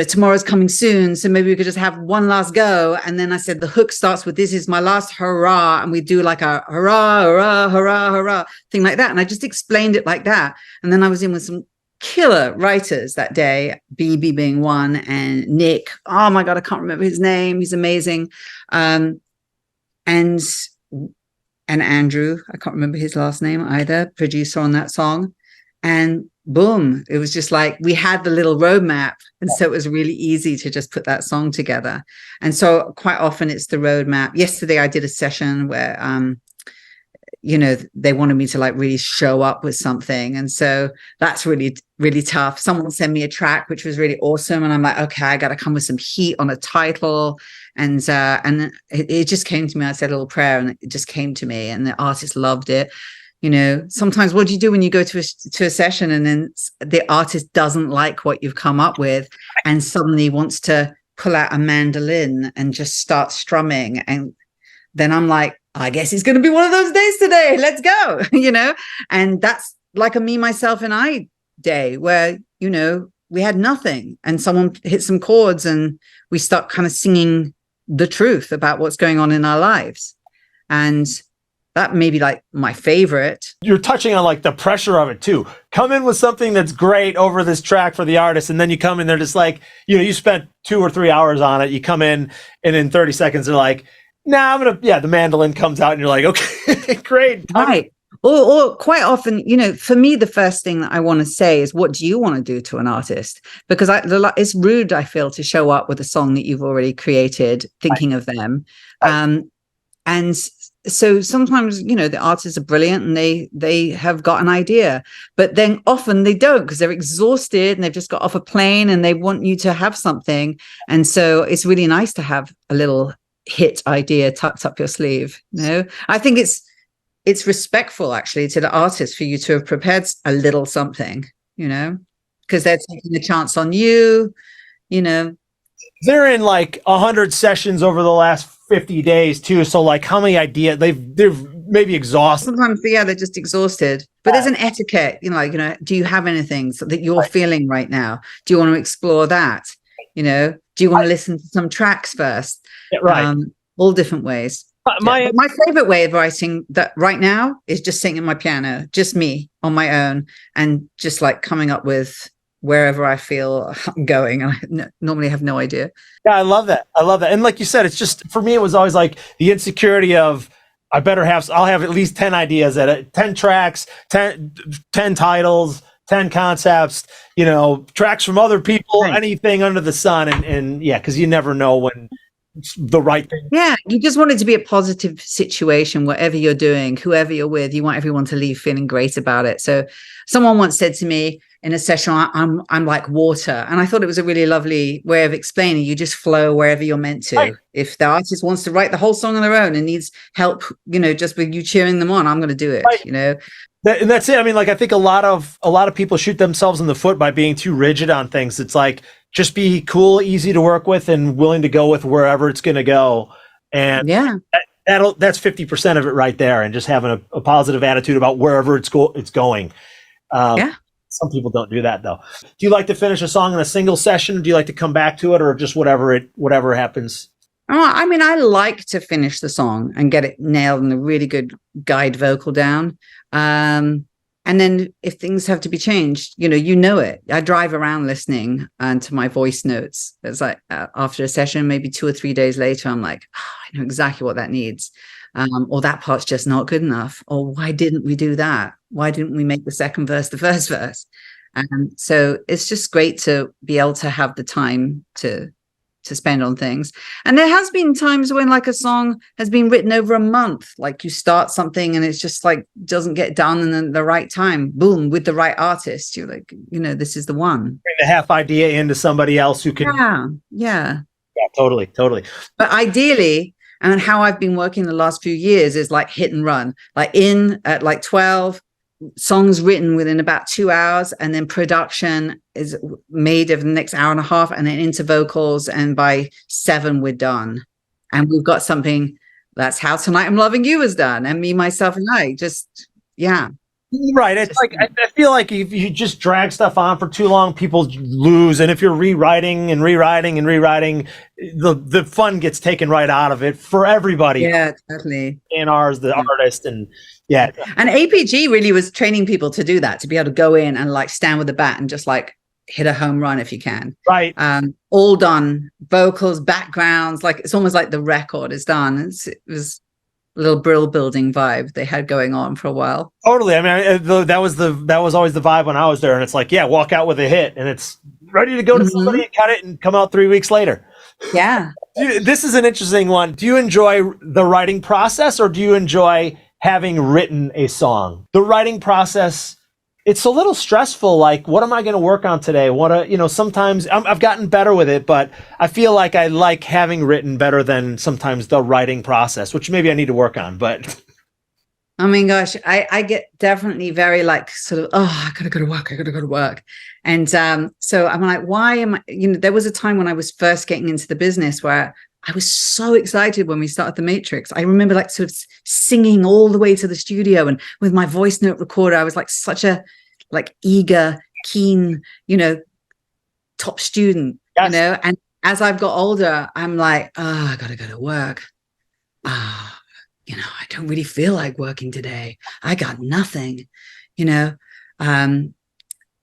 tomorrow's coming soon, so maybe we could just have one last go. And then I said, the hook starts with, this is my last hurrah. And we do like a hurrah, hurrah, hurrah, hurrah, thing like that. And I just explained it like that. And then I was in with some killer writers that day, Bebe being one, and Nick. Oh my God, I can't remember his name. He's amazing. And Andrew, I can't remember his last name either, producer on that song. And boom, it was just like we had the little roadmap. And so it was really easy to just put that song together. And so quite often it's the roadmap. Yesterday I did a session where, they wanted me to like really show up with something. And so that's really, really tough. Someone sent me a track, which was really awesome. And I'm like, okay, I got to come with some heat on a title. And it just came to me. I said a little prayer and it just came to me, and the artist loved it. Sometimes what do you do when you go to a session and then the artist doesn't like what you've come up with and suddenly wants to pull out a mandolin and just start strumming? And then I'm like, I guess it's going to be one of those days today. Let's go, and that's like a me, myself, and I day where, we had nothing and someone hit some chords and we start kind of singing the truth about what's going on in our lives. And that may be like my favorite. You're touching on like the pressure of it too. Come in with something that's great over this track for the artist, and then you come in, they're just like, you spent 2 or 3 hours on it. You come in, and in 30 seconds, they're like, nah, the mandolin comes out, and you're like, okay, great. Right. Or quite often, for me, the first thing that I want to say is, what do you want to do to an artist? Because it's rude, I feel, to show up with a song that you've already created, thinking of them. And so sometimes, the artists are brilliant and they have got an idea, but then often they don't, because they're exhausted and they've just got off a plane and they want you to have something. And so it's really nice to have a little hit idea tucked up your sleeve. I think it's respectful actually to the artist for you to have prepared a little something, because they're taking a chance on you, They're in like 100 sessions over the last 50 days too. So like, how many ideas they're maybe exhausted. Sometimes, they're just exhausted. But there's an etiquette, do you have anything that you're feeling right now? Do you want to explore that? Do you want to listen to some tracks first? Yeah, right. All different ways. My favorite way of writing that right now is just sitting at my piano, just me on my own, and just like coming up with wherever I feel I'm going. I normally have no idea. Yeah, I love that. And like you said, it's just, for me, it was always like the insecurity of, I'll have at least 10 ideas 10 tracks, 10 titles, 10 concepts, tracks from other people, right. Anything under the sun. And yeah, because you never know when it's the right thing. Yeah, you just want it to be a positive situation, whatever you're doing, whoever you're with, you want everyone to leave feeling great about it. So someone once said to me in a session, I'm like water. And I thought it was a really lovely way of explaining. You just flow wherever you're meant to. Right. If the artist wants to write the whole song on their own and needs help, just with you cheering them on, I'm going to do it, right. And that's it. I mean, like, I think a lot of people shoot themselves in the foot by being too rigid on things. It's like, just be cool, easy to work with, and willing to go with wherever it's going to go. And yeah, that's 50% of it right there. And just having a positive attitude about wherever it's going. Yeah. Some people don't do that though. Do you like to finish a song in a single session? Do you like to come back to it, or just whatever happens? I mean, I like to finish the song and get it nailed and a really good guide vocal down. And then if things have to be changed, it. I drive around listening to my voice notes. It's like after a session, maybe 2 or 3 days later, I'm like, I know exactly what that needs. Or that part's just not good enough. Or why didn't we do that? Why didn't we make the second verse the first verse? And so it's just great to be able to have the time to spend on things. And there has been times when like a song has been written over a month, like you start something and it's just like doesn't get done, and then the right time, boom, with the right artist, you're like, this is the one. Bring the half idea into somebody else who can. Yeah, totally. But ideally, and how I've been working the last few years is like hit and run, like in at like 12 songs written within about 2 hours, and then production is made over the next hour and a half, and then into vocals, and by 7 we're done, and we've got something. That's how Tonight I'm Loving You was done, and Me, Myself, and I. Just right. It's like, I feel like if you just drag stuff on for too long, people lose. And if you're rewriting, the fun gets taken right out of it for everybody. Yeah, totally. And ours, the artist, and yeah. And APG really was training people to do that, to be able to go in and like stand with the bat and just like hit a home run if you can. Right. All done, vocals, backgrounds, like it's almost like the record is done. It was a little brill building vibe they had going on for a while. Totally. I mean, that was always the vibe when I was there. And it's like, yeah, walk out with a hit and it's ready to go to somebody and cut it and come out 3 weeks later. Yeah. This is an interesting one. Do you enjoy the writing process, or do you enjoy having written a song? The writing process, it's a little stressful. Like, what am I going to work on today? Sometimes I've gotten better with it, but I feel like I like having written better than sometimes the writing process, which maybe I need to work on. But I mean, gosh, I get definitely very like sort of, I gotta go to work. And so I'm like, why am I, there was a time when I was first getting into the business where I was so excited when we started The Matrix. I remember like sort of singing all the way to the studio, and with my voice note recorder, I was like such a like eager, keen, top student, Yes. And as I've got older, I'm like, oh, I gotta go to work. I don't really feel like working today. I got nothing, and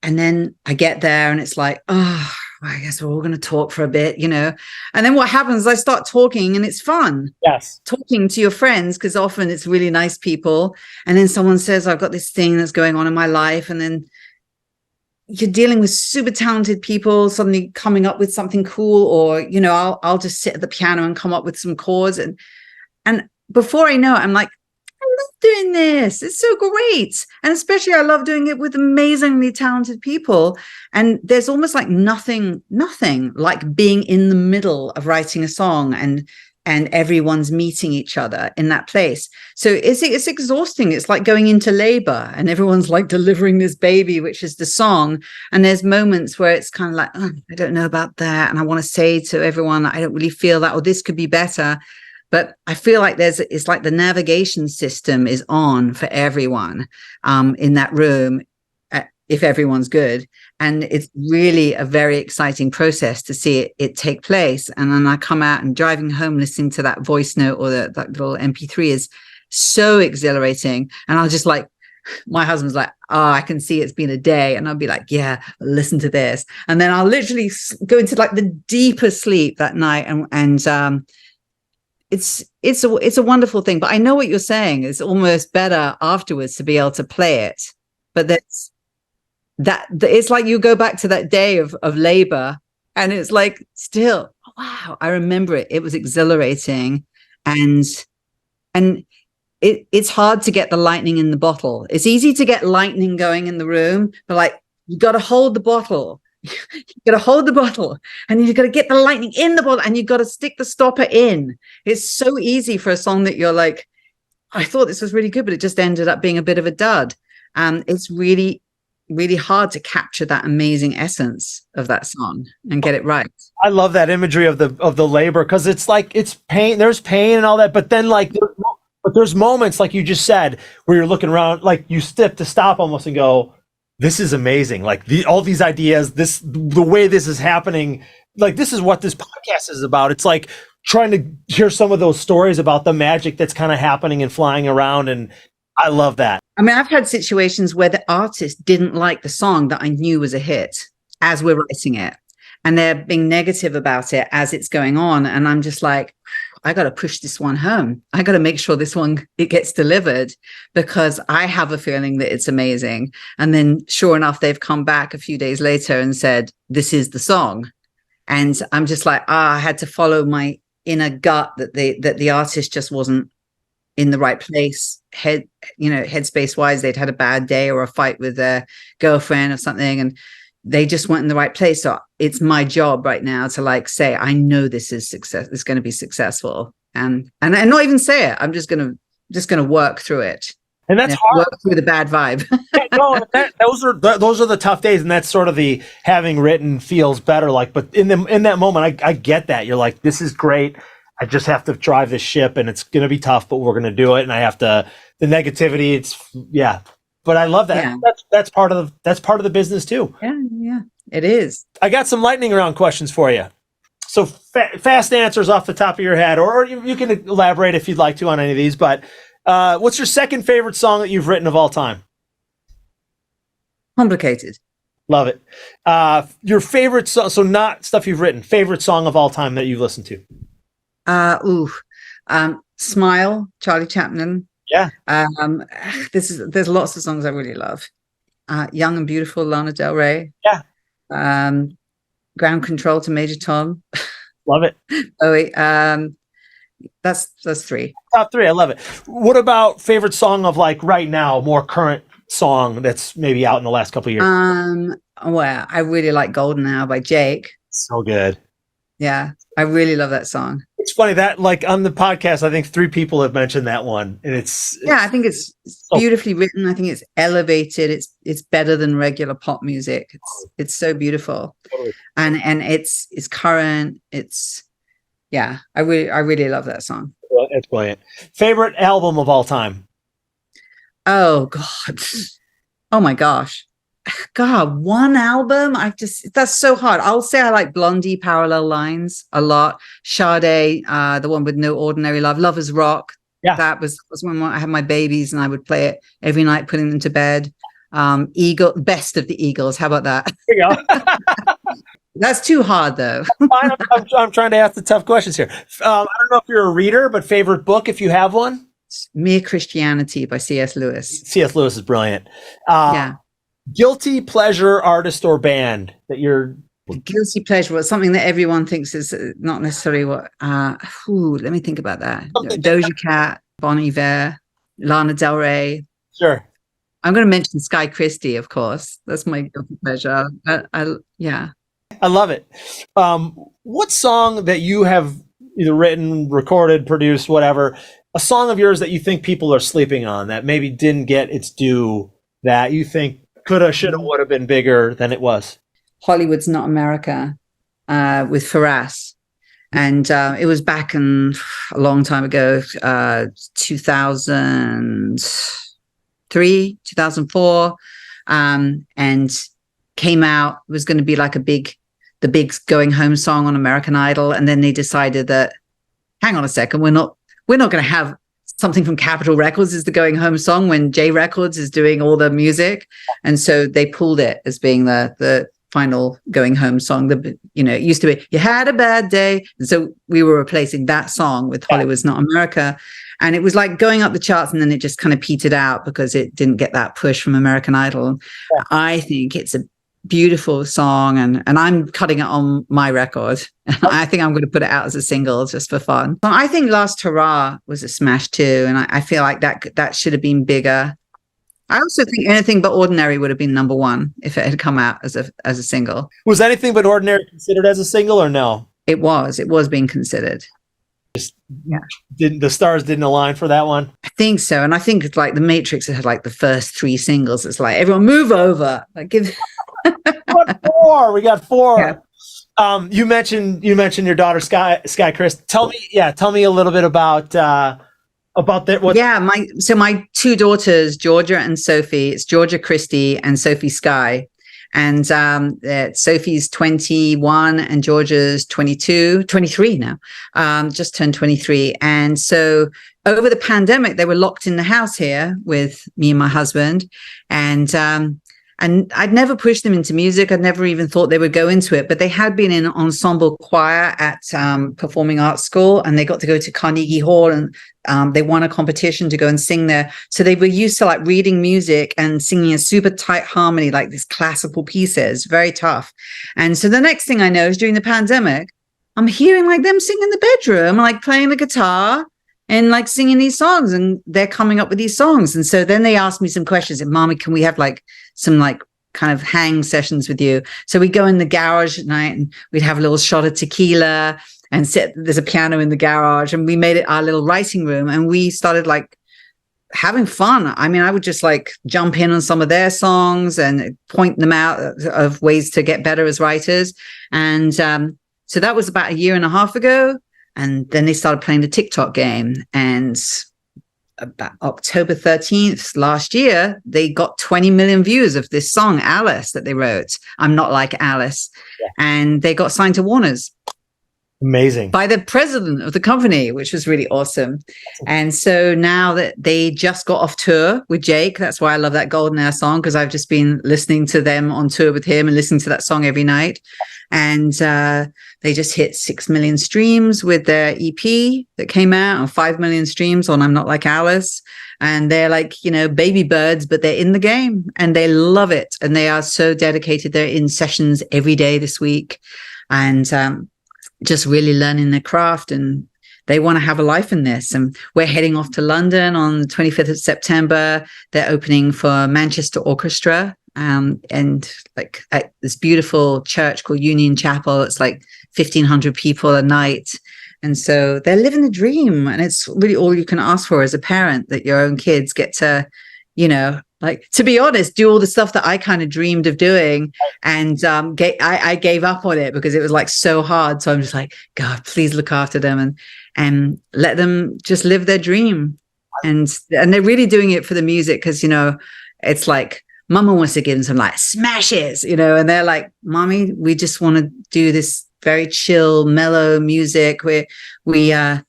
then I get there and it's like, oh, I guess we're all going to talk for a bit, and then what happens, I start talking and it's fun. Yes. Talking to your friends, because often it's really nice people, and then someone says, I've got this thing that's going on in my life, and then you're dealing with super talented people suddenly coming up with something cool, or I'll just sit at the piano and come up with some chords, and before I know it, I'm like, I love doing this. It's so great. And especially I love doing it with amazingly talented people. And there's almost like nothing like being in the middle of writing a song and everyone's meeting each other in that place. So it's exhausting. It's like going into labor and everyone's like delivering this baby, which is the song. And there's moments where it's kind of like, oh, I don't know about that. And I want to say to everyone, I don't really feel that, or this could be better. But I feel like it's like the navigation system is on for everyone in that room, if everyone's good. And it's really a very exciting process to see it take place. And then I come out and driving home, listening to that voice note or that little MP3 is so exhilarating. And I'll just like, my husband's like, oh, I can see it's been a day. And I'll be like, yeah, listen to this. And then I'll literally go into like the deepest sleep that night. And it's a wonderful thing. But I know what you're saying. It's almost better afterwards to be able to play it. But it's like you go back to that day of labor, and it's like still, oh, wow, I remember it. It was exhilarating, and it's hard to get the lightning in the bottle. It's easy to get lightning going in the room, but like you got to hold the bottle. You got to hold the bottle, and you got to get the lightning in the bottle, and you got to stick the stopper in. It's so easy for a song that you're like, I thought this was really good, but it just ended up being a bit of a dud. It's really, really hard to capture that amazing essence of that song and get it right. I love that imagery of the labor, because it's like, it's pain. There's pain and all that, but then like, but there's moments like you just said where you're looking around, like you stop almost and go, this is amazing. Like all these ideas, the way this is happening, like this is what this podcast is about. It's like trying to hear some of those stories about the magic that's kind of happening and flying around. And I love that. I mean, I've had situations where the artist didn't like the song that I knew was a hit as we're writing it, and they're being negative about it as it's going on. And I'm just like, I got to push this one home. I got to make sure it gets delivered, because I have a feeling that it's amazing. And then sure enough, they've come back a few days later and said, this is the song. And I'm just like, I had to follow my inner gut that the artist just wasn't in the right place, headspace wise. They'd had a bad day or a fight with their girlfriend or something, and they just weren't in the right place. So it's my job right now to like say, I know this is success. It's going to be successful, and not even say it. I'm just going to work through it. And that's hard. Work through the bad vibe. No, those are the tough days, and that's sort of the having written feels better. Like, but in that moment, I get that. You're like, this is great. I just have to drive this ship, and it's going to be tough, but we're going to do it. And I have to, the negativity. But I love that. Yeah. That's part of the business too. Yeah, it is. I got some lightning round questions for you. So fast answers off the top of your head, or you can elaborate if you'd like to on any of these. But what's your second favorite song that you've written of all time? Complicated. Love it. Your favorite song, so not stuff you've written, favorite song of all time that you've listened to? Smile, Charlie Chaplin. Yeah. There's lots of songs I really love. Young and Beautiful, Lana Del Rey. Yeah. Ground Control to Major Tom. Love it. That's three. Top three. I love it. What about favorite song of like right now, more current song that's maybe out in the last couple of years? Well, I really like Golden Hour by Jake. So good. Yeah, I really love that song. It's funny that like on the podcast, I think 3 people have mentioned that one, and it's I think it's beautifully written. I think it's elevated. It's better than regular pop music. It's so beautiful, and it's current. It's Yeah, I really love that song. Well, it's brilliant. Favorite album of all time? Oh God. Oh my gosh. God, one album. That's so hard. I'll say I like Blondie Parallel Lines a lot. Sade, the one with No Ordinary Love, Lovers Rock. Yeah. That was when I had my babies and I would play it every night, putting them to bed. Best of the Eagles. How about that? There you go. That's too hard though. I'm trying to ask the tough questions here. I don't know if you're a reader, but favorite book, if you have one? Mere Christianity by C.S. Lewis. C.S. Lewis is brilliant. Yeah. Guilty pleasure artist or band that you're... Guilty pleasure was something that everyone thinks is not necessarily what... let me think about that. Doja Cat, Bon Iver, Lana Del Rey. Sure. I'm going to mention SkyeChristie, of course. That's my guilty pleasure. Yeah. I love it. What song that you have either written, recorded, produced, whatever, a song of yours that you think people are sleeping on that maybe didn't get its due, that you think coulda, shoulda, would have been bigger than it was? Hollywood's Not America with Phair. And it was back in a long time ago, 2003, 2004, and came out. It was going to be like the big going home song on American Idol. And then they decided that, hang on a second, we're not going to have something from Capitol Records as the going home song when J Records is doing all the music. And so they pulled it as being the final going home song. It used to be, you had a bad day. And so we were replacing that song with Hollywood's Not America. And it was like going up the charts, and then it just kind of petered out because it didn't get that push from American Idol. Yeah. I think it's a beautiful song, and I'm cutting it on my record. I think I'm going to put it out as a single just for fun. But I think Last Hurrah was a smash too, and I feel like that should have been bigger. I also think Anything But Ordinary would have been number one if it had come out as a single. Was Anything But Ordinary considered as a single or no? It was being considered. The stars didn't align for that one? I think so. And I think it's like The Matrix had like the first three singles. It's like, everyone move over. Like give we got four. Yeah. You mentioned your daughter SkyeChristie. Tell me a little bit about that. My two daughters, Georgia and Sophie. It's Georgia Christy and Sophie Skye. And Sophie's 21 and Georgia's 23 now, just turned 23. And so over the pandemic, they were locked in the house here with me and my husband. And I'd never pushed them into music. I'd never even thought they would go into it, but they had been in ensemble choir at Performing Arts School, and they got to go to Carnegie Hall, and they won a competition to go and sing there. So they were used to like reading music and singing a super tight harmony, like these classical pieces, very tough. And so the next thing I know is during the pandemic, I'm hearing like them sing in the bedroom, like playing the guitar and like singing these songs, and they're coming up with these songs. And so then they asked me some questions, and Mommy, can we have like some like kind of hang sessions with you? So we go in the garage at night and we'd have a little shot of tequila and there's a piano in the garage, and we made it our little writing room, and we started like having fun. I mean, I would just like jump in on some of their songs and point them out of ways to get better as writers. And so that was about a year and a half ago. And then they started playing the TikTok game, and about October 13th last year, they got 20 million views of this song, Alice, that they wrote. I'm Not Like Alice. Yeah. And they got signed to Warner's. Amazing. By the president of the company, which was really awesome. And so now that they just got off tour with Jake, that's why I love that Golden Hour song, because I've just been listening to them on tour with him and listening to that song every night. And they just hit 6 million streams with their EP that came out, and 5 million streams on I'm Not Like Alice. And they're like, baby birds, but they're in the game and they love it. And they are so dedicated. They're in sessions every day this week, and just really learning their craft, and they want to have a life in this. And we're heading off to London on the 25th of September. They're opening for Manchester Orchestra. And like at this beautiful church called Union Chapel. It's like 1,500 people a night. And so they're living the dream. And it's really all you can ask for as a parent, that your own kids get to you know, like, to be honest, do all the stuff that I kind of dreamed of doing. And I gave up on it because it was like so hard. So I'm just like, God, please look after them and let them just live their dream. And they're really doing it for the music, because, you know, it's like Mama wants to give them some like smashes, you know, and they're like, Mommy, we just want to do this very chill, mellow music where we want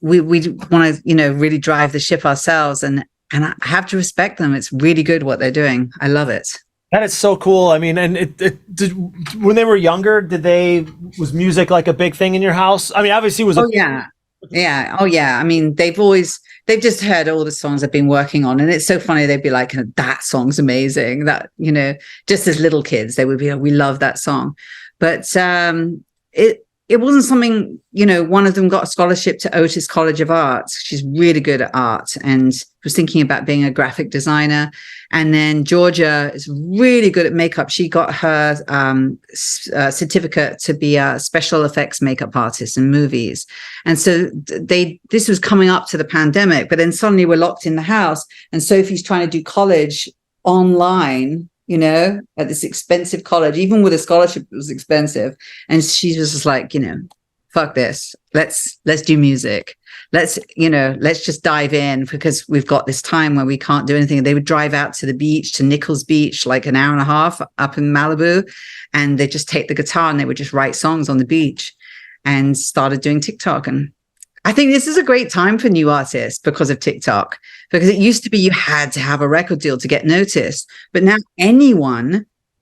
to, you know, really drive the ship ourselves. And I have to respect them. It's really good what they're doing. I love it. That is so cool. I mean, and when they were younger, was music like a big thing in your house? I mean, obviously it was. Oh, yeah. Yeah. Oh, yeah. I mean, they've just heard all the songs I've been working on. And it's so funny. They'd be like, that song's amazing. That, you know, just as little kids, they would be, we love that song. But it wasn't something, you know, one of them got a scholarship to Otis College of Art. She's really good at art and was thinking about being a graphic designer. And then Georgia is really good at makeup. She got her certificate to be a special effects makeup artist in movies. And so this was coming up to the pandemic, but then suddenly we're locked in the house and Sophie's trying to do college online, you know, at this expensive college. Even with a scholarship, it was expensive. And she was just like, you know, fuck this. Let's do music. Let's just dive in, because we've got this time where we can't do anything. They would drive out to the beach, to Nichols Beach, like an hour and a half up in Malibu. And they'd just take the guitar and they would just write songs on the beach, and started doing TikTok. And I think this is a great time for new artists because of TikTok, because it used to be you had to have a record deal to get noticed. But now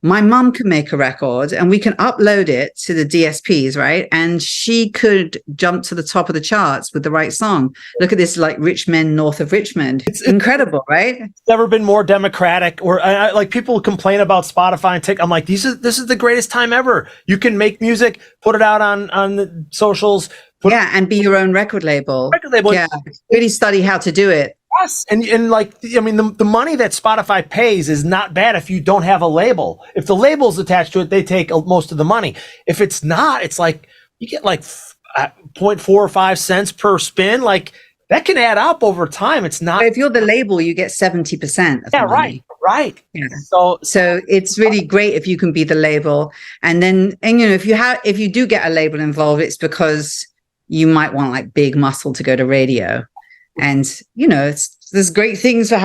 my mum can make a record and we can upload it to the DSPs, right? And she could jump to the top of the charts with the right song. Look at this, like Rich Men North of Richmond. It's incredible, right? It's never been more democratic. Or like people complain about Spotify and TikTok. I'm like, this is the greatest time ever. You can make music, put it out on the socials. And be your own record label. Yeah, really study how to do it. Yes, and like, I mean, the money that Spotify pays is not bad if you don't have a label. If the label's attached to it, they take most of the money. If it's not, it's like you get like 0.4 or 5 cents per spin. Like that can add up over time. It's not. If you're the label, you get 70% of the money. Right. Yeah. So it's really great if you can be the label, and you know, if you do get a label involved, it's because you might want like big muscle to go to radio. And, you know, there's great things for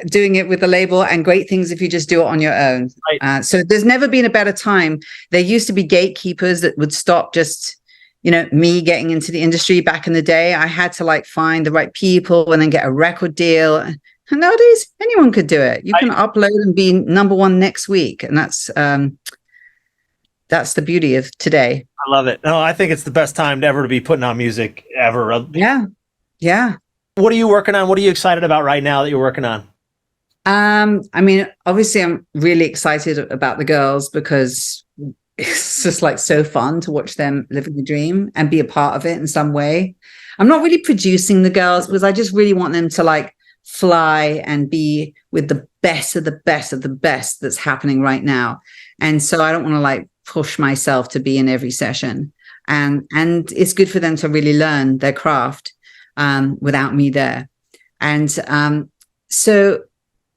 doing it with the label, and great things if you just do it on your own. Right. So there's never been a better time. There used to be gatekeepers that would stop just, you know, me getting into the industry. Back in the day, I had to like find the right people and then get a record deal. And nowadays, anyone could do it. You can upload and be #1 next week. And that's the beauty of today. I love it. No, I think it's the best time ever to be putting out music ever. Yeah. Yeah. What are you working on? What are you excited about right now that you're working on? I mean, obviously I'm really excited about the girls, because it's just like so fun to watch them living the dream and be a part of it in some way. I'm not really producing the girls because I just really want them to like fly and be with the best of the best of the best that's happening right now. And so I don't want to like push myself to be in every session. And it's good for them to really learn their craft without me there. And so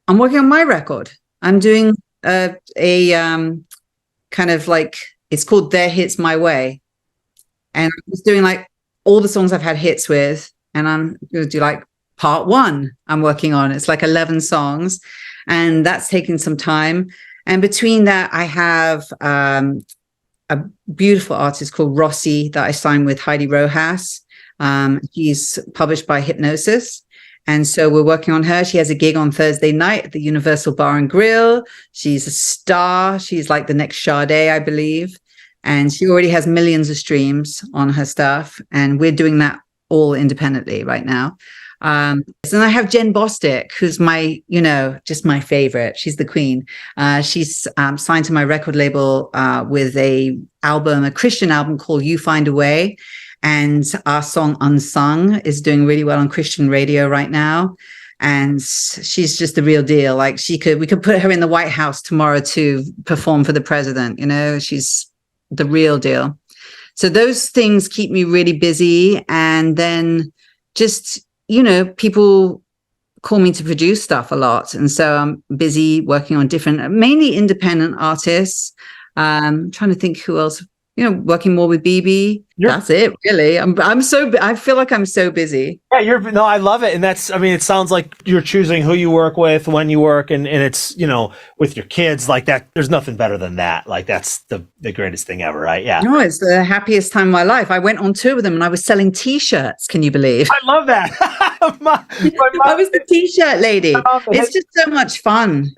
I'm working on my record. I'm doing a kind of like, it's called Their Hits My Way. And I'm just doing like all the songs I've had hits with, and I'm going to do like part 1 I'm working on. It's like 11 songs, and that's taking some time. And between that, I have a beautiful artist called Rossi that I signed with Heidi Rojas. She's published by Hypnosis. And so we're working on her. She has a gig on Thursday night at the Universal Bar and Grill. She's a star. She's like the next Sade, I believe. And she already has millions of streams on her stuff. And we're doing that all independently right now. And I have Jen Bostic, who's my, you know, just my favorite. She's the queen. She's signed to my record label with a Christian album called You Find a Way. And our song Unsung is doing really well on Christian radio right now. And she's just the real deal. Like we could put her in the White House tomorrow to perform for the president. You know, she's the real deal. So those things keep me really busy. And then just, you know, people call me to produce stuff a lot. And so I'm busy working on different, mainly independent artists. Trying to think who else, working more with Bebe. That's it, really. I feel like I'm so busy. Yeah, no, I love it. And it sounds like you're choosing who you work with, when you work, and it's, with your kids like that. There's nothing better than that. Like that's the greatest thing ever, right? Yeah. No, it's the happiest time of my life. I went on tour with them and I was selling T-shirts. Can you believe? I love that. I was the T-shirt lady. It's just so much fun.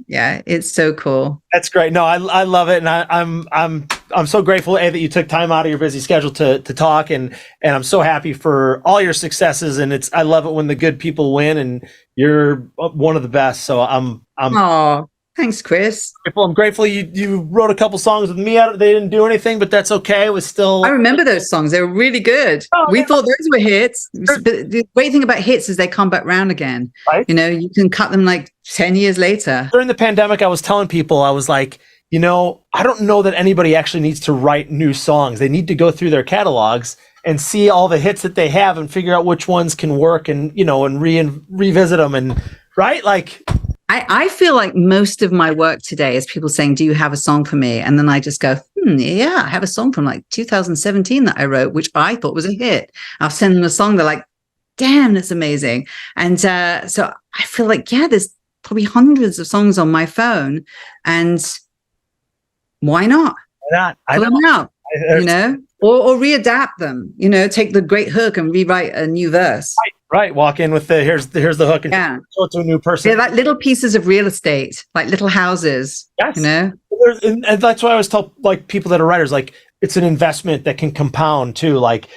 Yeah, it's so cool. That's great. No, I love it, and I'm so grateful that you took time out of your busy schedule to talk, and I'm so happy for all your successes. And I love it when the good people win, and you're one of the best. So Oh, thanks, Chris. I'm grateful you wrote a couple songs with me. They didn't do anything, but that's okay. It was still. I remember those songs. They were really good. We thought those were hits. But the great thing about hits is they come back round again. Right. You can cut them like 10 years later. During the pandemic, I was telling people, I was like, I don't know that anybody actually needs to write new songs. They need to go through their catalogs and see all the hits that they have and figure out which ones can work and, and revisit them. And right. Like, I feel like most of my work today is people saying, do you have a song for me? And then I just go, yeah, I have a song from like 2017 that I wrote, which I thought was a hit. I'll send them a song. They're like, damn, that's amazing. And so I feel like, there's probably hundreds of songs on my phone. And why not? Why not? Pull them out, or readapt them, take the great hook and rewrite a new verse. Right. Walk in with here's the hook and show it to a new person. They're like little pieces of real estate, like little houses. Yes. And that's why I always tell like people that are writers, like it's an investment that can compound too. Like,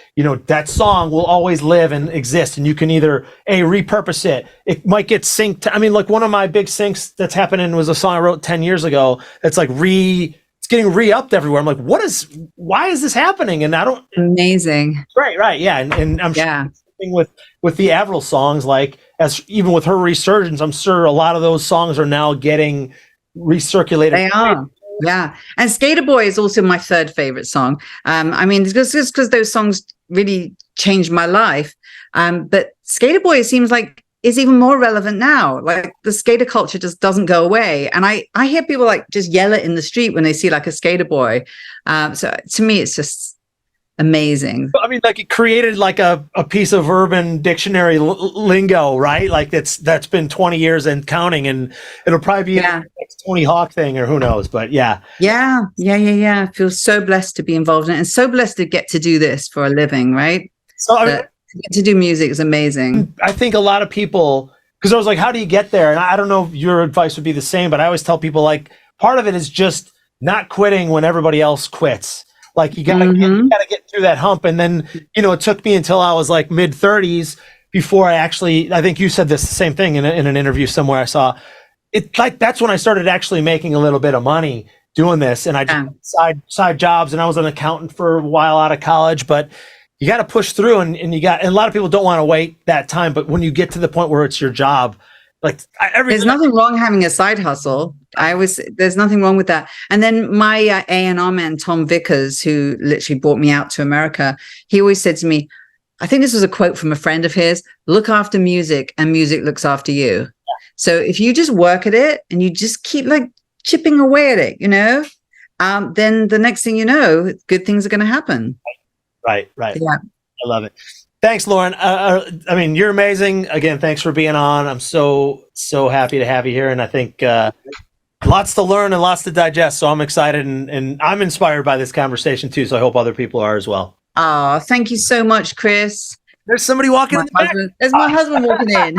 that song will always live and exist, and you can either repurpose it. It might get synced. Like one of my big syncs that's happening was a song I wrote 10 years ago. That's like it's getting re-upped everywhere. I'm like, why is this happening? And I don't. Amazing. Right. Yeah. And I'm sure with the Avril songs, like even with her resurgence, I'm sure a lot of those songs are now getting recirculated. They are. Yeah. And Skater Boy is also my third favorite song. Just because those songs really changed my life. But Skater Boy seems like is even more relevant now. Like the skater culture just doesn't go away. And I hear people like just yell it in the street when they see like a skater boy. So to me, it's just amazing. Like it created like a piece of urban dictionary lingo, right? Like that's been 20 years and counting, and it'll probably be the next Tony Hawk thing or who knows, but yeah. I feel so blessed to be involved in it and so blessed to get to do this for a living, right? So to do music is amazing. I think a lot of people, because I was like, how do you get there? And I don't know if your advice would be the same, but I always tell people like part of it is just not quitting when everybody else quits. Like you gotta get through that hump. And then, it took me until I was like mid 30s before I think you said this the same thing in an interview somewhere I saw it. Like, that's when I started actually making a little bit of money doing this. And I did side jobs, and I was an accountant for a while out of college, but you got to push through and a lot of people don't want to wait that time. But when you get to the point where it's your job, like there's nothing wrong having a side hustle. There's nothing wrong with that. And then my A&R man, Tom Vickers, who literally brought me out to America, he always said to me, I think this was a quote from a friend of his, look after music and music looks after you. Yeah. So if you just work at it and you just keep like chipping away at it, then the next thing you know, good things are going to happen. Right. Yeah. I love it. Thanks, Lauren. You're amazing. Again, thanks for being on. I'm so happy to have you here. And I think lots to learn and lots to digest. So I'm excited and I'm inspired by this conversation too. So I hope other people are as well. Oh, thank you so much, Chris. There's somebody walking in the back. There's my husband walking in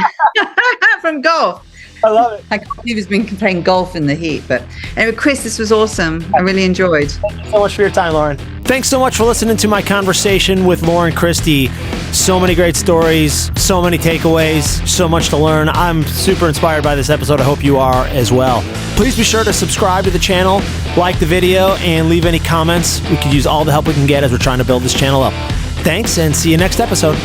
from golf. I love it. I can't believe he's been playing golf in the heat. But anyway, Chris, this was awesome. I really enjoyed. Thank you so much for your time, Lauren. Thanks so much for listening to my conversation with Lauren Christy. So many great stories, so many takeaways, so much to learn. I'm super inspired by this episode. I hope you are as well. Please be sure to subscribe to the channel, like the video, and leave any comments. We could use all the help we can get as we're trying to build this channel up. Thanks, and see you next episode.